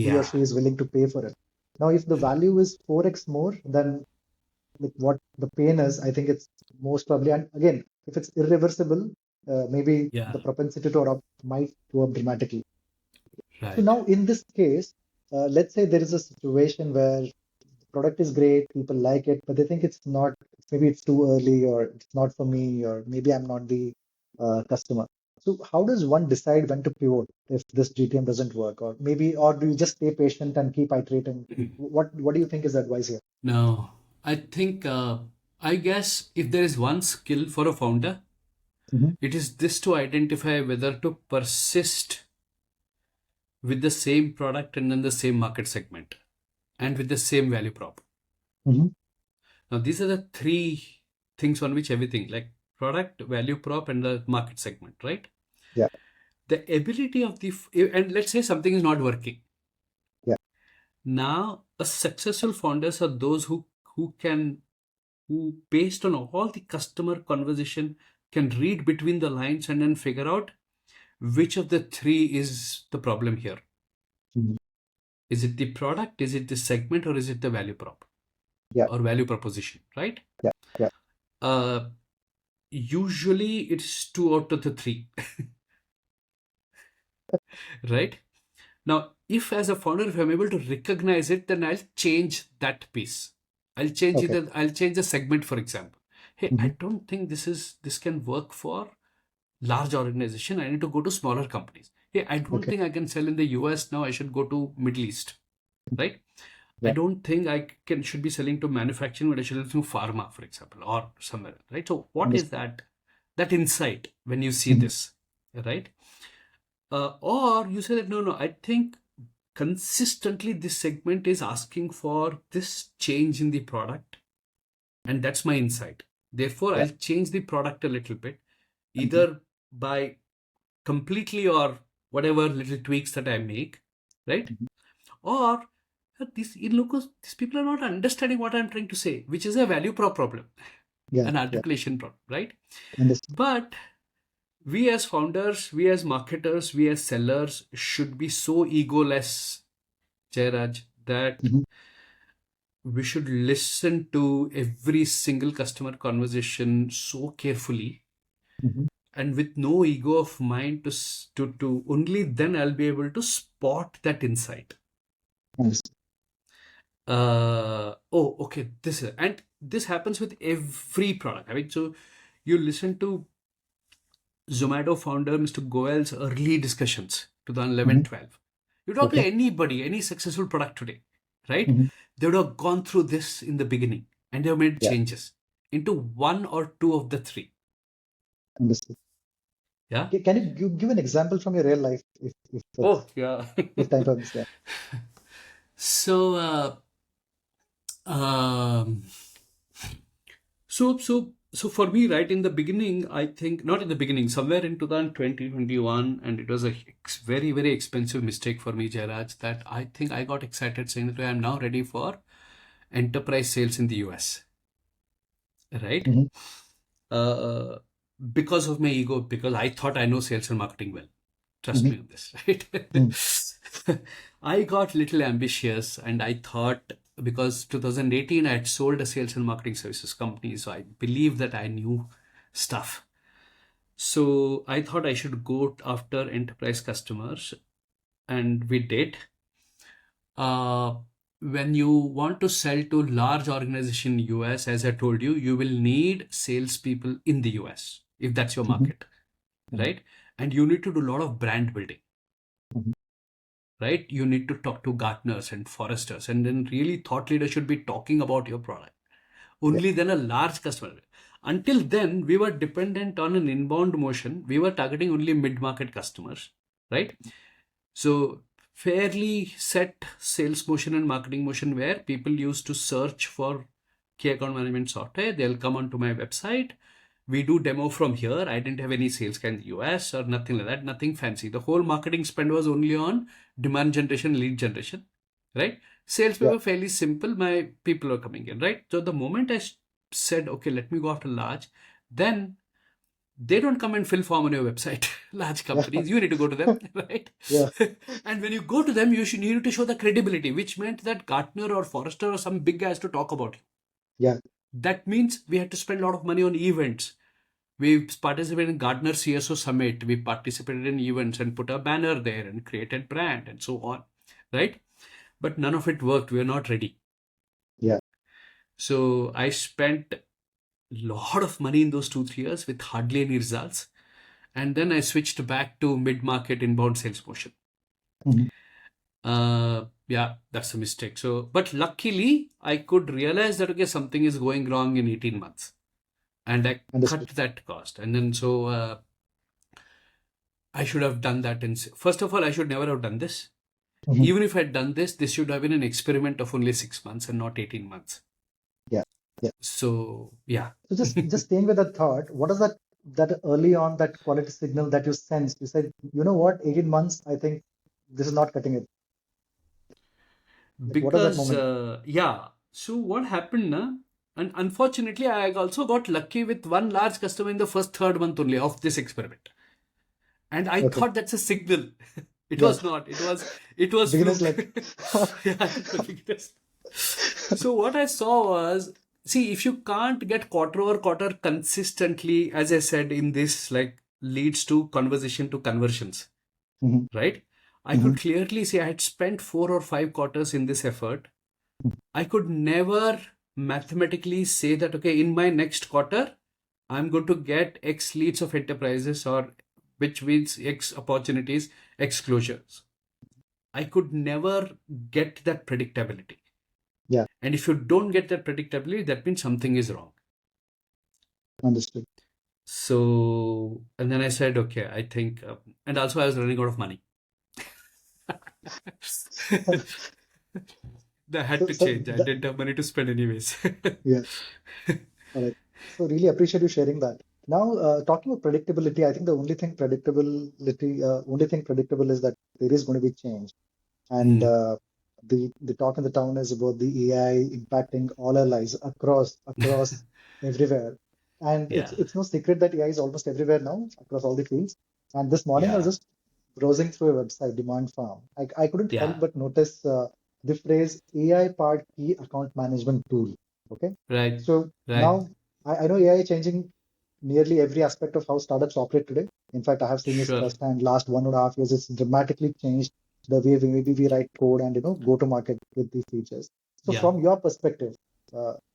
S2: he or
S1: Yeah.
S2: she is willing to pay for it? Now, if the value is 4x more than like what the pain is, I think it's most probably, and again, if it's irreversible, maybe
S1: Yeah.
S2: the propensity to adopt might go up dramatically. So
S1: Right.
S2: now in this case, let's say there is a situation where the product is great, people like it, but they think it's not, maybe it's too early or it's not for me, or maybe I'm not the customer. So how does one decide when to pivot if this GTM doesn't work, or maybe, or do you just stay patient and keep iterating? What do you think is the advice here?
S1: No, I think, I guess if there is one skill for a founder,
S2: Hmm.
S1: it is this: to identify whether to persist with the same product and then the same market segment and with the same value prop.
S2: Hmm.
S1: Now, these are the three things on which everything, like product, value prop, and the market segment, right?
S2: Yeah,
S1: The ability of and let's say something is not working.
S2: yeah,
S1: Now, a successful founders are those who based on all the customer conversation can read between the lines and then figure out which of the three is the problem here.
S2: mhm,
S1: Is it the product, is it the segment, or is it the value prop
S2: yeah,
S1: or value proposition, right?
S2: yeah, yeah.
S1: uh Usually it's two out of the three. Right. Now, if as a founder, if I'm able to recognize it, then I'll change that piece.
S2: Okay.
S1: I'll change the segment, for example. Hey, I
S2: Hmm.
S1: don't think this can work for large organization. I need to go to smaller companies. Hey, I don't
S2: Okay.
S1: think I can sell in the US now. I should go to Middle East, right? I
S2: Yeah.
S1: don't think I can should be selling to manufacturing, but I should sell to pharma, for example, or somewhere, right? So what is
S2: Understood.
S1: that insight when you see
S2: Mhm.
S1: this, right? Or you say that no, I think consistently this segment is asking for this change in the product, and that's my insight. Therefore,
S2: Yeah.
S1: I'll change the product a little bit,
S2: Mhm.
S1: either by completely or whatever little tweaks that I make, right?
S2: Mhm.
S1: Or These people are not understanding what I'm trying to say, which is a value prop problem,
S2: Yeah.
S1: an
S2: Yeah.
S1: articulation problem, right?
S2: Understood.
S1: But we as founders, we as marketers, we as sellers should be so egoless, Jairaj, that
S2: Mhm.
S1: we should listen to every single customer conversation so carefully
S2: Mhm.
S1: and with no ego of mine to only then I'll be able to spot that insight.
S2: Understood.
S1: Okay, and this happens with every product. I mean, so you listen to Zomato founder Mr. Goel's early discussions, 2011,
S2: Mhm.
S1: 12. You talk to
S2: Okay.
S1: anybody, any successful product today, right?
S2: Mhm.
S1: They would have gone through this in the beginning and they have made
S2: Yeah.
S1: changes into one or two of the three.
S2: Understood.
S1: Yeah.
S2: Can you give an example from your real life, if that's,
S1: Oh, yeah.
S2: if time permits? Yeah.
S1: So, um, so for me, right in the beginning, I think not in the beginning, somewhere in 2020, 21, and it was a very, very expensive mistake for me, Jairaj, that I think I got excited saying that I'm now ready for enterprise sales in the US, right?
S2: Mhm.
S1: Uh, because of my ego, because I thought I know sales and marketing well. Trust
S2: Mhm.
S1: me on this,
S2: Mhm.
S1: right? I got little ambitious and I thought because 2018 I had sold a sales and marketing services company, so I believed that I knew stuff. So I thought I should go after enterprise customers, and we did. Uh, when you want to sell to large organization in US, as I told you, you will need salespeople in the US if that's your
S2: Mhm.
S1: market, right? And you need to do a lot of brand building,
S2: Mhm.
S1: right? You need to talk to Gartners and Foresters, and then really thought leaders should be talking about your product.
S2: Yeah.
S1: Only then a large customer. Until then, we were dependent on an inbound motion. We were targeting only mid-market customers, right? So fairly set sales motion and marketing motion where people used to search for key account management software. They'll come onto my website. We do demo from here. I didn't have any sales guy in the US or nothing like that, nothing fancy. The whole marketing spend was only on demand generation, lead generation, right? Sales
S2: Yeah.
S1: were fairly simple. My people are coming in, right? So the moment I said, okay, let me go after large, then they don't come and fill form on your website. Large
S2: Yeah.
S1: companies, you need to go to them, right?
S2: Yeah.
S1: And when you go to them, you need to show the credibility, which meant that Gartner or Forrester or some big guy has to talk about you.
S2: Yeah.
S1: That means we had to spend a lot of money on events. We participated in Gartner CSO Summit. We participated in events and put a banner there and created brand and so on, right? But none of it worked. We were not ready.
S2: Yeah.
S1: So I spent a lot of money in those 2, 3 years with hardly any results. And then I switched back to mid-market inbound sales motion.
S2: Mhm.
S1: Yeah, that's a mistake. So, but luckily, I could realize that okay, something is going wrong in 18 months, and I cut
S2: Understood.
S1: that cost. And then I should have done that. First of all, I should never have done this.
S2: Mhm.
S1: Even if I had done this should have been an experiment of only 6 months and not 18 months.
S2: Yeah. Yeah.
S1: So, yeah.
S2: So just staying with that thought, what is that early on, that quality signal that you sensed? You said, you know what, 18 months, I think this is not cutting it. Like, what is that
S1: Because,
S2: moment?
S1: yeah. So, what happened, na? And unfortunately, I also got lucky with one large customer in the first third month only of this experiment. And I
S2: Okay.
S1: thought that's a signal. It
S2: Yeah.
S1: was not. It was
S2: Beginners
S1: fluke.
S2: like,
S1: Yeah, beginners. So what I saw was, see, if you can't get quarter over quarter consistently, as I said in this, like leads to conversation to conversions,
S2: Mhm.
S1: right? I could
S2: Mhm.
S1: clearly say I had spent 4 or 5 quarters in this effort. I could never mathematically say that, okay, in my next quarter, I'm going to get X leads of enterprises or which means X opportunities, X closures. I could never get that predictability.
S2: Yeah.
S1: And if you don't get that predictability, that means something is wrong.
S2: Understood.
S1: So, and then I said, okay, I think, and also I was running out of money. That had
S2: So,
S1: to
S2: so
S1: change. I
S2: that,
S1: didn't have money to spend anyways.
S2: yeah. All right. So really appreciate you sharing that. Now, talking about predictability, I think the only thing predictable is that there is going to be change. And
S1: Hmm.
S2: the talk in the town is about the AI impacting all our lives across everywhere. And
S1: Yeah,
S2: it's no secret that AI is almost everywhere now across all the fields. And this morning I was
S1: yeah,
S2: just browsing through a website, Demandfarm. I couldn't help
S1: yeah.
S2: but notice the phrase AI part key account management tool. Okay.
S1: Right,
S2: So
S1: right.
S2: now I know AI changing nearly every aspect of how startups operate today. In fact, I have seen this
S1: Sure.
S2: firsthand. Last 1.5 years, it's dramatically changed the way we write code and go to market with these features. So,
S1: Yeah.
S2: from your perspective,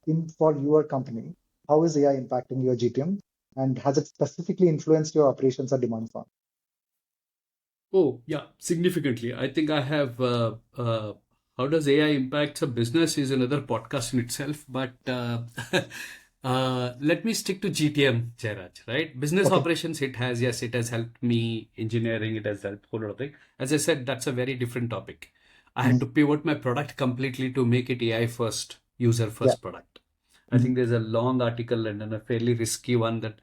S2: in for your company, how is AI impacting your GTM, and has it specifically influenced your operations or demand farm?
S1: Oh, yeah, significantly. I think I have. How does AI impact a business is another podcast in itself. But let me stick to GTM, Jairaj, right? Business
S2: Okay.
S1: operations, it has, yes, it has helped me. Engineering, it has helped a whole lot of things. As I said, that's a very different topic. I had
S2: Mhm.
S1: to pivot my product completely to make it AI first, user
S2: Yeah.
S1: first product. I
S2: Mhm.
S1: think there's a long article and then a fairly risky one that,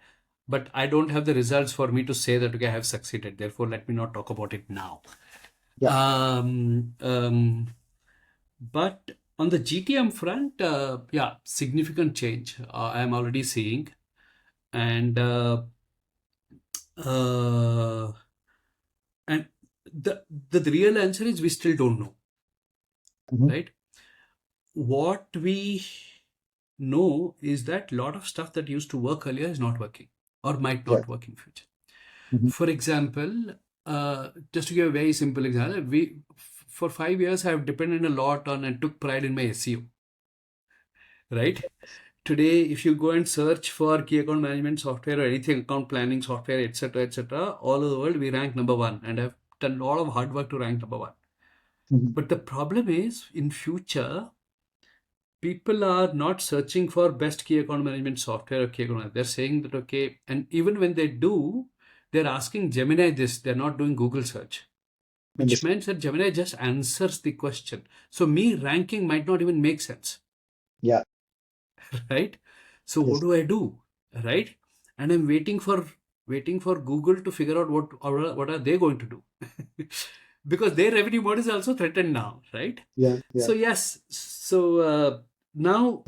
S1: but I don't have the results for me to say that, okay, I have succeeded. Therefore, let me not talk about it now.
S2: Yeah.
S1: Um, um, but on the GTM front, yeah, significant change I am already seeing. And uh, and the real answer is we still don't know,
S2: Mhm.
S1: right? What we know is that a lot of stuff that used to work earlier is not working or might
S2: Yeah.
S1: not work in future.
S2: Mhm.
S1: For example, just to give a very simple example, for 5 years I have depended a lot on and took pride in my SEO, right? Today, if you go and search for key account management software or anything, account planning software, etc., all over the world, we rank number one, and I've done a lot of hard work to rank number one.
S2: Mhm.
S1: But the problem is, in future, people are not searching for best key account management software or key account management. They're saying that, okay, and even when they do, they're asking Gemini this, they're not doing Google search, which
S2: Understood.
S1: means that Gemini just answers the question. So me ranking might not even make sense,
S2: Yeah.
S1: right? So what
S2: Yes.
S1: do I do, right? And I'm waiting for Google to figure out what are they going to do, because their revenue model is also threatened now, right?
S2: Yeah. Yeah.
S1: So yes, so now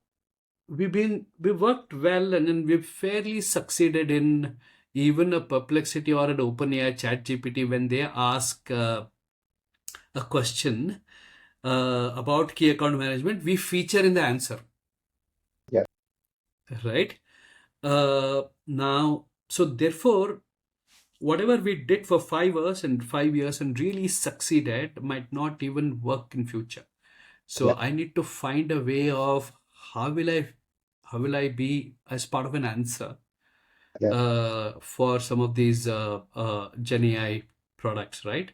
S1: we've worked well, and then we've fairly succeeded in even a Perplexity or an OpenAI chat GPT when they ask a question about key account management, we feature in the answer,
S2: Yeah.
S1: right? Now, so therefore, whatever we did for 5 years and really succeeded might not even work in future. So
S2: Yeah.
S1: I need to find a way of how will I how will I be as part of an answer
S2: Yeah.
S1: for some of these Gen AI products, right?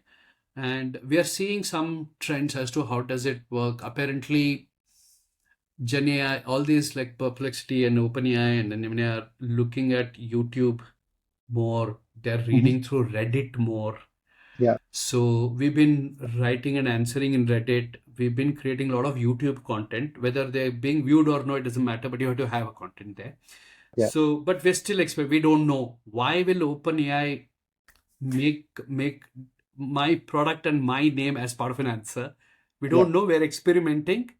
S1: And we are seeing some trends as to how does it work. Apparently, Gen AI, all these like Perplexity and OpenAI and Gemini are looking at YouTube more. They're
S2: Mhm.
S1: reading through Reddit more.
S2: Yeah.
S1: So we've been writing and answering in Reddit. We've been creating a lot of YouTube content, whether they're being viewed or not, it doesn't matter, but you have to have a content there.
S2: Yeah.
S1: So, but we're still we don't know why will OpenAI make my product and my name as part of an answer. We
S2: Yeah.
S1: don't know. We're experimenting.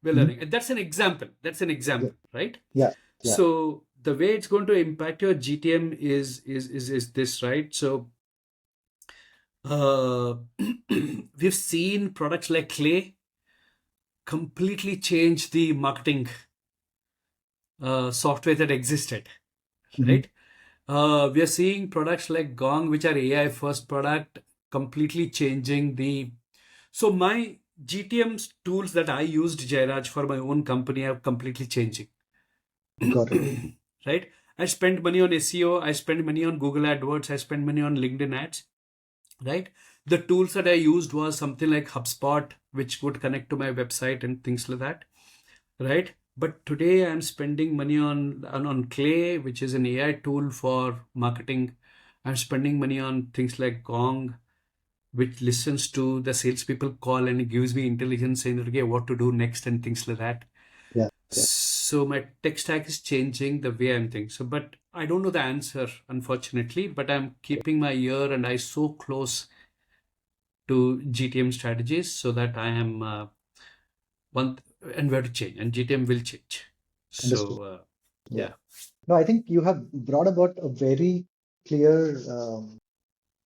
S1: We're
S2: Mhm.
S1: learning. And that's an example. That's an
S2: Yeah.
S1: example, right?
S2: Yeah. Yeah.
S1: So the way it's going to impact your GTM is this, right? So uh, we've seen products like Clay completely change the marketing software that existed,
S2: Mhm.
S1: right? We are seeing products like Gong, which are AI first product, completely changing the. So my GTM tools that I used, Jairaj, for my own company are completely changing,
S2: Got it.
S1: right? I spend money on SEO, I spend money on Google AdWords, I spend money on LinkedIn ads, right? The tools that I used was something like HubSpot, which would connect to my website and things like that, right? But today I'm spending money on Clay, which is an AI tool for marketing. I'm spending money on things like Gong, which listens to the salespeople call and it gives me intelligence saying, okay, what to do next and things like that.
S2: Yeah. Yeah.
S1: So my tech stack is changing the way I'm thinking. So, but I don't know the answer, unfortunately, but I'm keeping my ear and eye so close to GTM strategies so that I am one, and we have to change, and GTM will change.
S2: Understood.
S1: So
S2: Yeah.
S1: yeah.
S2: No, I think you have brought about a very clear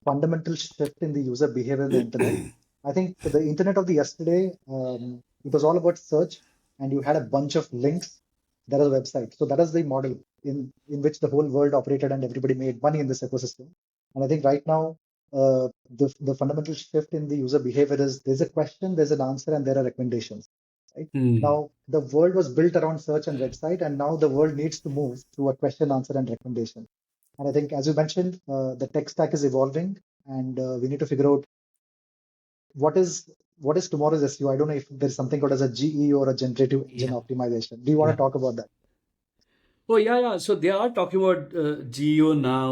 S2: fundamental shift in the user behavior in the internet. I think the internet of the yesterday, it was all about search, and you had a bunch of links. There was a website. So that is the model in which the whole world operated and everybody made money in this ecosystem. And I think right now, the fundamental shift in the user behavior is there's a question, there's an answer, and there are recommendations. Right
S1: Hmm.
S2: now, the world was built around search and website, and now the world needs to move to a question, answer, and recommendation. And I think, as you mentioned, the tech stack is evolving, and we need to figure out what is tomorrow's SEO. I don't know if there's something called as a GE or a generative engine
S1: Yeah.
S2: optimization. Do you want
S1: Yeah.
S2: to talk about that?
S1: Oh, yeah, yeah. So they are talking about GEO now.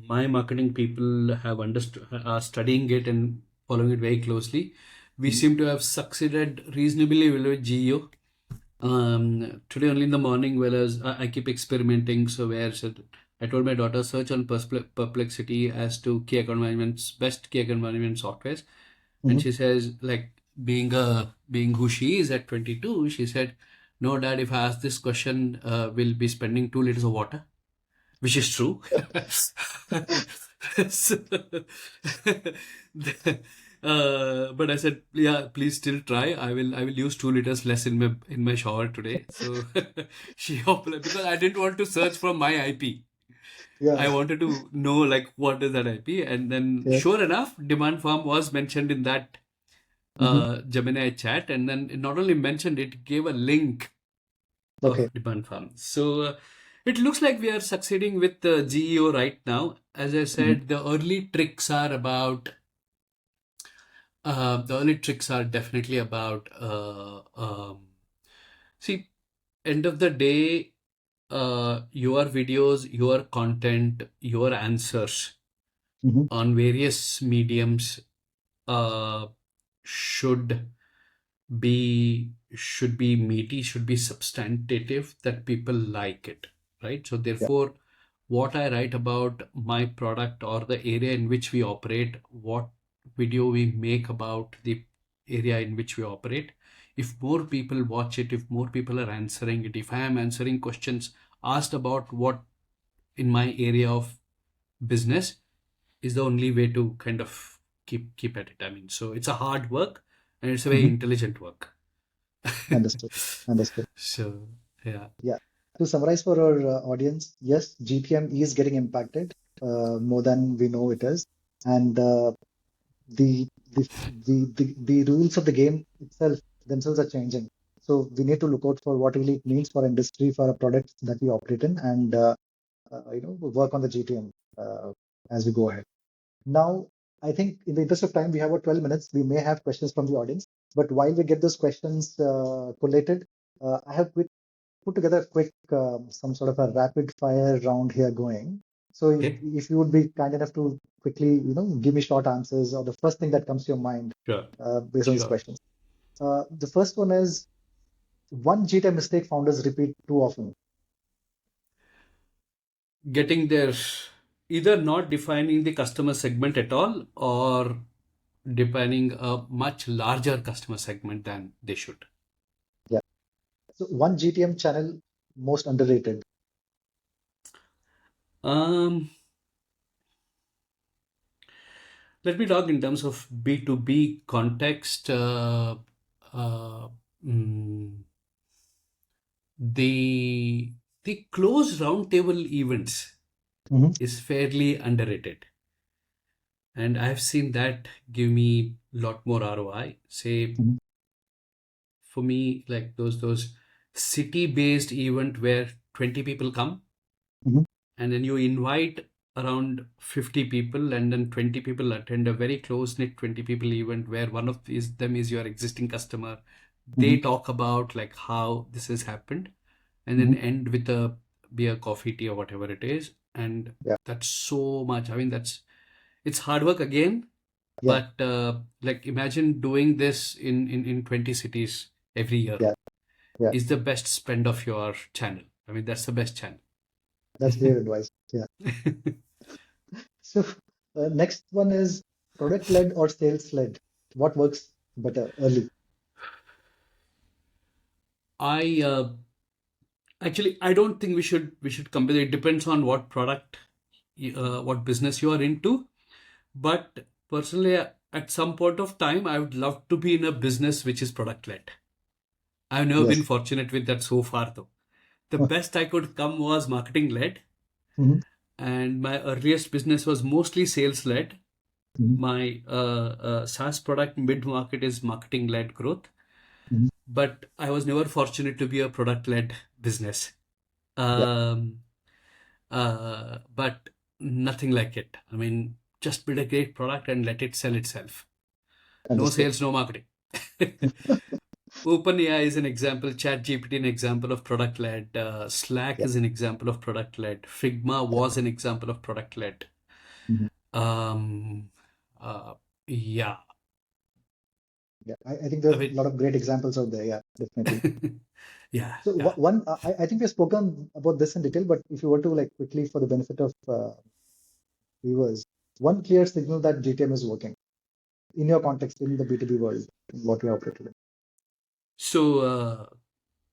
S1: My marketing people have understood, are studying it and following it very closely. We
S2: Mhm.
S1: seem to have succeeded reasonably well with GEO. Today only in the morning, well as I keep experimenting. So where said I told my daughter search on Perplexity as to key account management's best key account management softwares, and
S2: Mhm.
S1: she says like being who she is at 22, she said, "No, Dad, if I ask this question, we'll be spending 2 liters of water," which is true. So, but I said, yeah, please still try. I will use 2 liters less in my shower today. So she hope because I didn't want to search from my IP. I
S2: Yeah.
S1: wanted to know like what is that IP, and then
S2: Yes.
S1: sure enough, Demandfarm was mentioned in that
S2: Mhm.
S1: Gemini chat, and then it not only mentioned it gave a link
S2: Okay.
S1: of demand farm. So it looks like we are succeeding with the GEO right now. As I
S2: Mhm.
S1: said, the early tricks are definitely about see, end of the day, your videos, your content, your answers
S2: Mhm.
S1: on various mediums uh, should be meaty, should be substantive, that people like it, right? So
S2: Yeah.
S1: therefore, what I write about my product or the area in which we operate, what video we make about the area in which we operate, if more people watch it, if more people are answering it, if I am answering questions asked about what in my area of business, is the only way to kind of keep at it. I mean, so it's a hard work and it's a very
S2: Mhm.
S1: intelligent work.
S2: Understood. Understood.
S1: So yeah.
S2: Yeah. To summarize for our audience, yes, GTM is getting impacted more than we know it is, and the, the rules of the game itself themselves are changing. So we need to look out for what really it means for industry, for our products that we operate in, and work on the GTM as we go ahead. Now, I think in the interest of time, we have about 12 minutes. We may have questions from the audience, but while we get those questions collated, I have put together a quick, some sort of a rapid fire round here going. So
S1: Okay.
S2: if you would be kind enough to quickly, give me short answers or the first thing that comes to your mind
S1: Sure.
S2: based on these
S1: Sure.
S2: questions. The first one is one GTM mistake founders repeat too often.
S1: Getting there, either not defining the customer segment at all or defining a much larger customer segment than they should.
S2: Yeah. So one GTM channel most underrated.
S1: Um, Let me talk in terms of B2B context. Uh, mm, the the closed roundtable events
S2: Mhm.
S1: is fairly underrated, and I've seen that give me a lot more ROI. Say
S2: Mhm.
S1: for me, like those city-based event where 20 people come,
S2: Mhm.
S1: and then you invite around 50 people, and then 20 people attend a very close-knit 20 people event where one of them is your existing customer. They
S2: Mhm.
S1: talk about like how this has happened, and then
S2: Mhm.
S1: end with a beer, coffee, tea, or whatever it is. And
S2: Yeah.
S1: that's so much. I mean, it's hard work again,
S2: Yeah.
S1: but like imagine doing this in 20 cities every year
S2: Yeah. Yeah.
S1: is the best spend of your channel. I mean, that's the best channel.
S2: That's great advice. Yeah. So next one is product led or sales led. What works better early?
S1: I actually I don't think we should compare. It depends on what product, what business you are into. But personally, at some point of time, I would love to be in a business which is product led. I've never been
S2: Yes.
S1: fortunate with that so far, though. The best I could come was marketing led,
S2: Mhm,
S1: and my earliest business was mostly sales led.
S2: mhm,
S1: My SaaS product mid market is marketing led growth,
S2: mhm.
S1: but I was never fortunate to be a product led business.
S2: Yeah,
S1: Um, but nothing like it. I mean, just build a great product and let it sell itself. No
S2: understood.
S1: sales, no marketing. OpenAI is an example, ChatGPT an example of product led, Slack
S2: Yeah,
S1: is an example of product led, Figma
S2: yeah.
S1: was an example of product led.
S2: Mhm.
S1: Um, uh, yeah,
S2: Yeah, I think
S1: I
S2: there's a
S1: mean,
S2: lot of great examples out there. Yeah, definitely.
S1: yeah,
S2: So
S1: yeah.
S2: one, I think we've spoken about this in detail, but if you were to like quickly for the benefit of viewers, one clear signal that GTM is working in your context in the B2B world, what we operate in.
S1: So,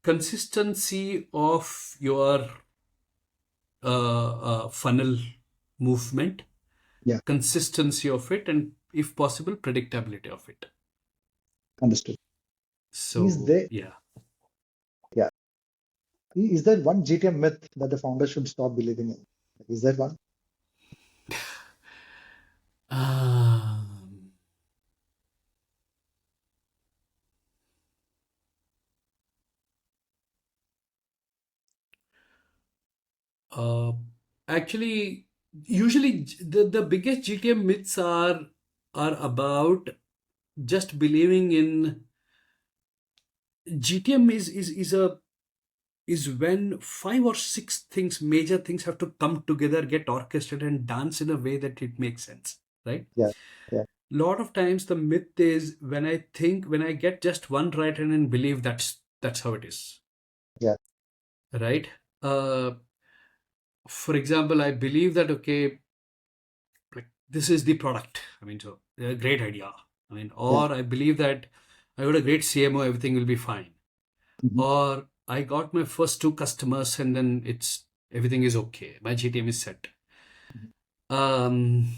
S1: consistency of your funnel movement,
S2: Yeah,
S1: consistency of it, and if possible, predictability of it.
S2: understood. Is
S1: So,
S2: there,
S1: yeah.
S2: yeah, is there one GTM myth that the founder should stop believing in? Is there one?
S1: Um, uh, actually, usually the biggest GTM myths are about just believing in GTM is when five or six things, major things have to come together, get orchestrated, and dance in a way that it makes sense, right?
S2: Yeah, yeah,
S1: Lot of times the myth is when I get just one right and then believe that's how it is,
S2: yeah,
S1: right? Uh, for example, I believe that okay, like this is the product. I mean, so a great idea. I mean,
S2: yeah.
S1: or I believe that I got a great CMO, everything will be fine.
S2: Mhm.
S1: Or I got my first two customers and then it's everything is okay. My GTM is set. Um,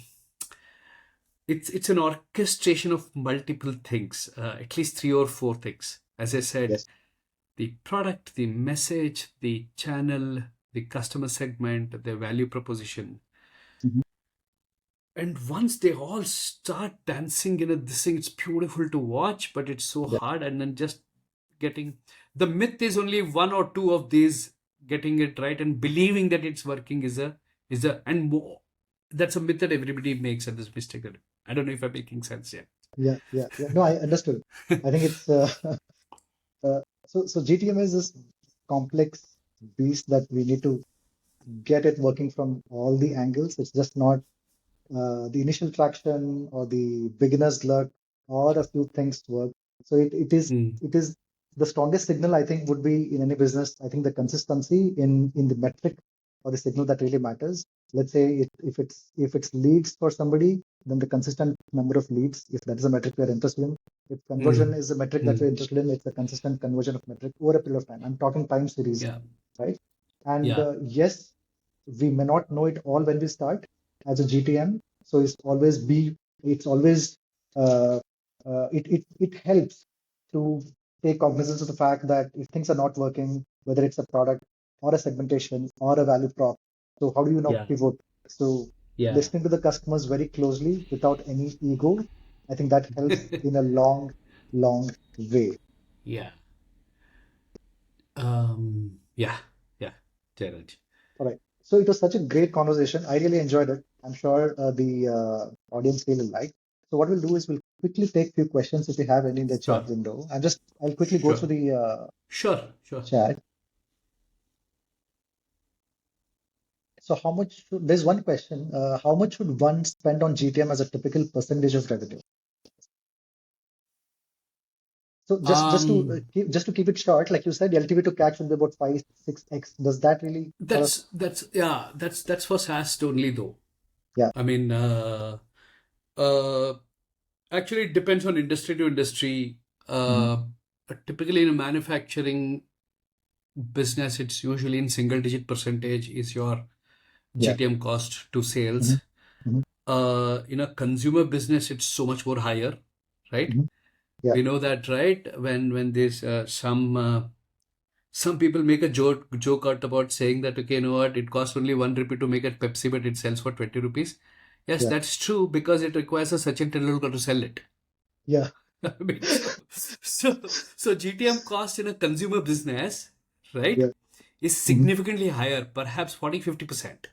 S1: it's an orchestration of multiple things, at least three or four things. As I said,
S2: Yes.
S1: the product, the message, the channel, the customer segment, the value proposition.
S2: Mhm.
S1: And once they all start dancing in a this thing, it's beautiful to watch, but it's so
S2: Yeah,
S1: hard. And then just getting the myth is only one or two of these getting it right and believing that it's working is a and more, that's a myth that everybody makes at this mistake. I don't know if I'm making sense yet.
S2: yeah, yeah, yeah. No, I understood. I think it's so GTM is this complex beast that we need to get it working from all the angles. It's just not the initial traction or the beginner's luck or a few things work. So
S1: Hmm.
S2: it is the strongest signal I think would be in any business. I think the consistency in the metric or the signal that really matters. Let's say if it's leads for somebody, then the consistent number of leads, if that is a metric we are interested in. If conversion
S1: Hmm.
S2: is a metric that
S1: Hmm.
S2: we're interested in, it's a consistent conversion of metric over a period of time. I'm talking time series,
S1: Yeah.
S2: right? And
S1: Yeah.
S2: yes, we may not know it all when we start as a GTM. So it's always it helps to take cognizance of the fact that if things are not working, whether it's a product or a segmentation or a value prop, so how do you now
S1: Yeah.
S2: pivot? So
S1: Yeah.
S2: listening to the customers very closely without any ego, I think that helps in a long way.
S1: Yeah. Yeah. Yeah. Jairaj.
S2: All right. So it was such a great conversation. I really enjoyed it. I'm sure the audience will like. So what we'll do is we'll quickly take few questions if you have any in the chat
S1: Sure.
S2: window. I'll quickly go through
S1: Sure.
S2: the
S1: Sure. Sure.
S2: chat. So there's one question. How much should one spend on GTM as a typical percentage of revenue? So
S1: Um,
S2: just to keep it short, like you said, LTV to CAC should be about 5-6x. Does that really sort of
S1: that's for SaaS only though.
S2: yeah.
S1: I mean, uh, actually, it depends on industry to industry.
S2: Mhm.
S1: Uh, typically in manufacturing, business, it's usually in single digit percentage is your
S2: Yeah.
S1: GTM cost to sales.
S2: Mhm. Mhm.
S1: In a consumer business, it's so much more higher, right?
S2: Mhm. Yeah.
S1: We know that, right? When there's some people make a joke out about saying that, okay, you know what, it costs only 1 rupee to make a Pepsi, but it sells for 20 rupees. Yes,
S2: Yeah.
S1: that's true because it requires a Sachin Tendulkar to sell it.
S2: Yeah.
S1: I mean, so GTM cost in a consumer business, right,
S2: Yeah.
S1: is
S2: Mhm.
S1: significantly higher, perhaps 40-50%,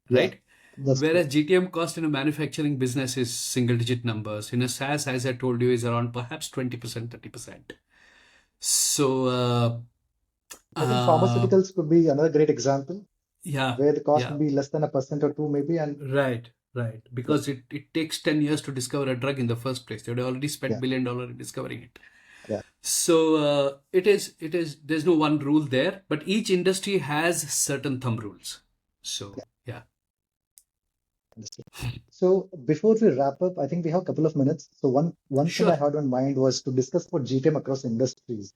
S2: Yeah.
S1: right?
S2: That's true.
S1: Whereas GTM cost in a manufacturing business is single digit numbers. In a SaaS, as I told you, is around perhaps 20%, 30%. So,
S2: I think
S1: uh,
S2: pharmaceuticals could be another great example
S1: yeah,
S2: where the cost
S1: yeah.
S2: would be less than 1% or two, maybe. And
S1: Right, right.
S2: yeah,
S1: Because it takes 10 years to discover a drug in the first place. They would already spent
S2: yeah,
S1: $1 billion in discovering it.
S2: yeah.
S1: So there's no one rule there, but each industry has certain thumb rules. So yeah.
S2: Understood. So before we wrap up, I think we have a couple of minutes. So one thing I
S1: Sure.
S2: had on mind was to discuss about GTM across industries.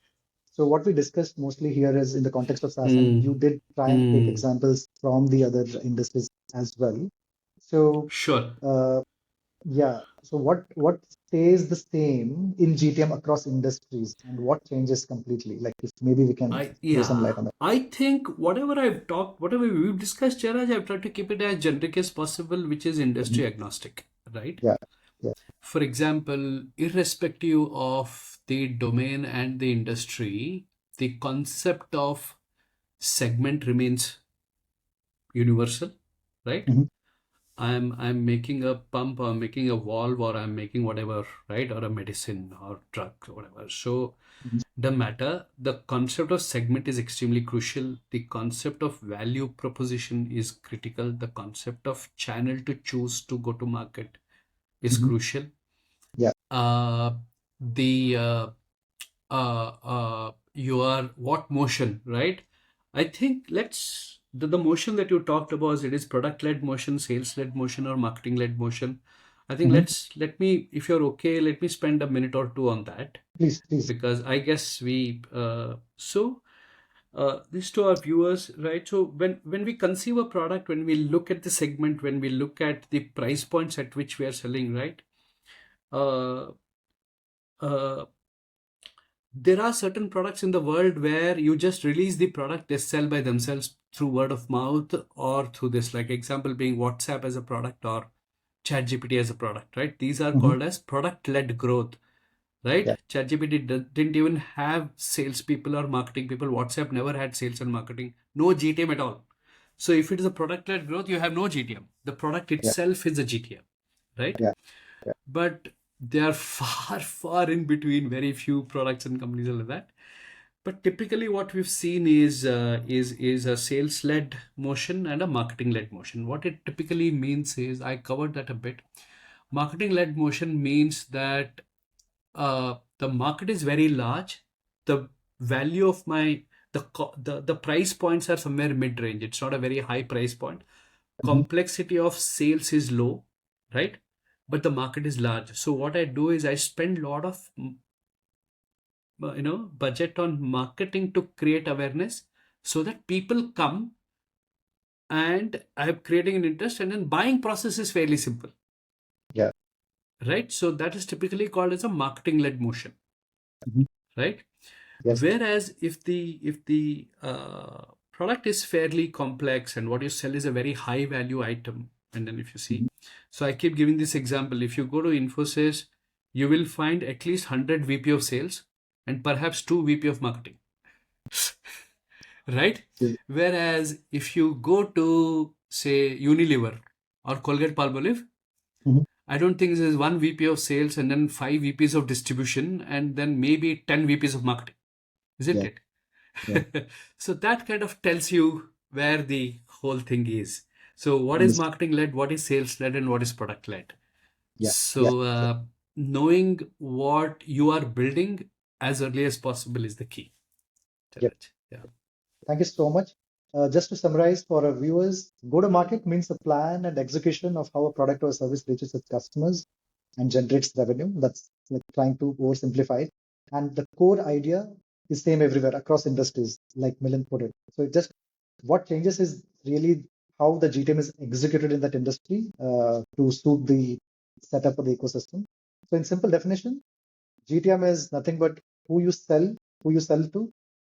S2: So what we discussed mostly here is in the context of SaaS, and you
S1: Hmm.
S2: did try and take
S1: Hmm.
S2: examples from the other industries as well. So
S1: Sure.
S2: uh, yeah, so what stays the same in GTM across industries, and what changes completely? Like if maybe we can throw some
S1: Yeah.
S2: light on that.
S1: I think whatever I've talked, whatever we've discussed, Jairaj, I've tried to keep it as generic as possible, which is
S2: Mhm.
S1: industry agnostic, right?
S2: Yeah, yeah.
S1: For example, irrespective of the domain and the industry, the concept of segment remains universal, right?
S2: Mhm.
S1: I'm making a pump or I'm making a valve or I'm making whatever, right? Or a medicine or drug or whatever. So
S2: Mhm.
S1: doesn't matter. The concept of segment is extremely crucial. The concept of value proposition is critical. The concept of channel to choose to go to market is
S2: Mhm.
S1: crucial.
S2: Yeah.
S1: Uh, the your what motion, right? I think the motion that you talked about, it is product led motion, sales led motion, or marketing led motion. I think
S2: Mhm.
S1: let me, if you're okay, let me spend a minute or two on that
S2: Please, please.
S1: because I guess this to our viewers, right? So when we conceive a product, when we look at the segment, when we look at the price points at which we are selling, right? Uh, uh, there are certain products in the world where you just release the product, they sell by themselves through word of mouth or through this, like example being WhatsApp as a product or ChatGPT as a product, right? These are
S2: Mhm.
S1: called as product-led growth, right?
S2: Yeah.
S1: ChatGPT didn't even have salespeople or marketing people. WhatsApp never had sales and marketing, no GTM at all. So if it is a product-led growth, you have no GTM. The product
S2: Yeah.
S1: itself is a GTM, right?
S2: Yeah. Yeah.
S1: But they are far, far in between. Very few products and companies are like that. But typically, what we've seen is a sales-led motion and a marketing-led motion. What it typically means is, I covered that a bit. Marketing-led motion means that the market is very large. The value of my the price points are somewhere mid-range. It's not a very high price point.
S2: Mhm.
S1: Complexity of sales is low, right? But the market is large. So what I do is I spend a lot of budget on marketing to create awareness so that people come and I'm creating an interest, and then buying process is fairly simple,
S2: Yeah.
S1: right? So that is typically called as a marketing led motion,
S2: Mhm.
S1: right?
S2: Yes.
S1: Whereas if the product is fairly complex and what you sell is a very high value item, and then if you see,
S2: Mhm.
S1: so I keep giving this example. If you go to Infosys, you will find at least 100 VP of sales and perhaps 2 VP of marketing, right?
S2: Yeah.
S1: Whereas if you go to say Unilever or Colgate Palmolive,
S2: Mhm.
S1: I don't think there's one VP of sales and then 5 VPs of distribution and then maybe 10 VPs of marketing, isn't
S2: Yeah.
S1: it?
S2: Yeah.
S1: So that kind of tells you where the whole thing is. So what is
S2: Understood.
S1: marketing led, what is sales led, and what is product led?
S2: Yeah. Yeah.
S1: So
S2: Yeah.
S1: knowing what you are building as early as possible is the key.
S2: Yep.
S1: Yeah.
S2: Thank you so much. Just to summarize for our viewers, go-to-market means a plan and execution of how a product or service reaches its customers and generates revenue. That's like trying to oversimplify it. And the core idea is same everywhere across industries, like Milind put it. So it just what changes is really how the GTM is executed in that industry to suit the setup of the ecosystem. So in simple definition, GTM is nothing but who you sell to,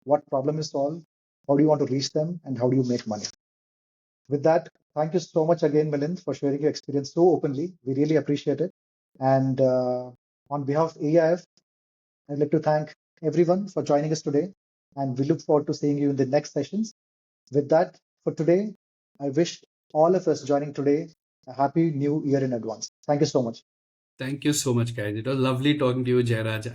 S2: what problem you solve, how do you want to reach them, and how do you make money. With that, thank you so much again, Milind, for sharing your experience so openly. We really appreciate it. And on behalf of AEIF, I'd like to thank everyone for joining us today. And we look forward to seeing you in the next sessions. With that, for today, I wish all of us joining today a happy new year in advance. Thank you so much.
S1: Thank you so much, guys. It was lovely talking to you, Jairaj.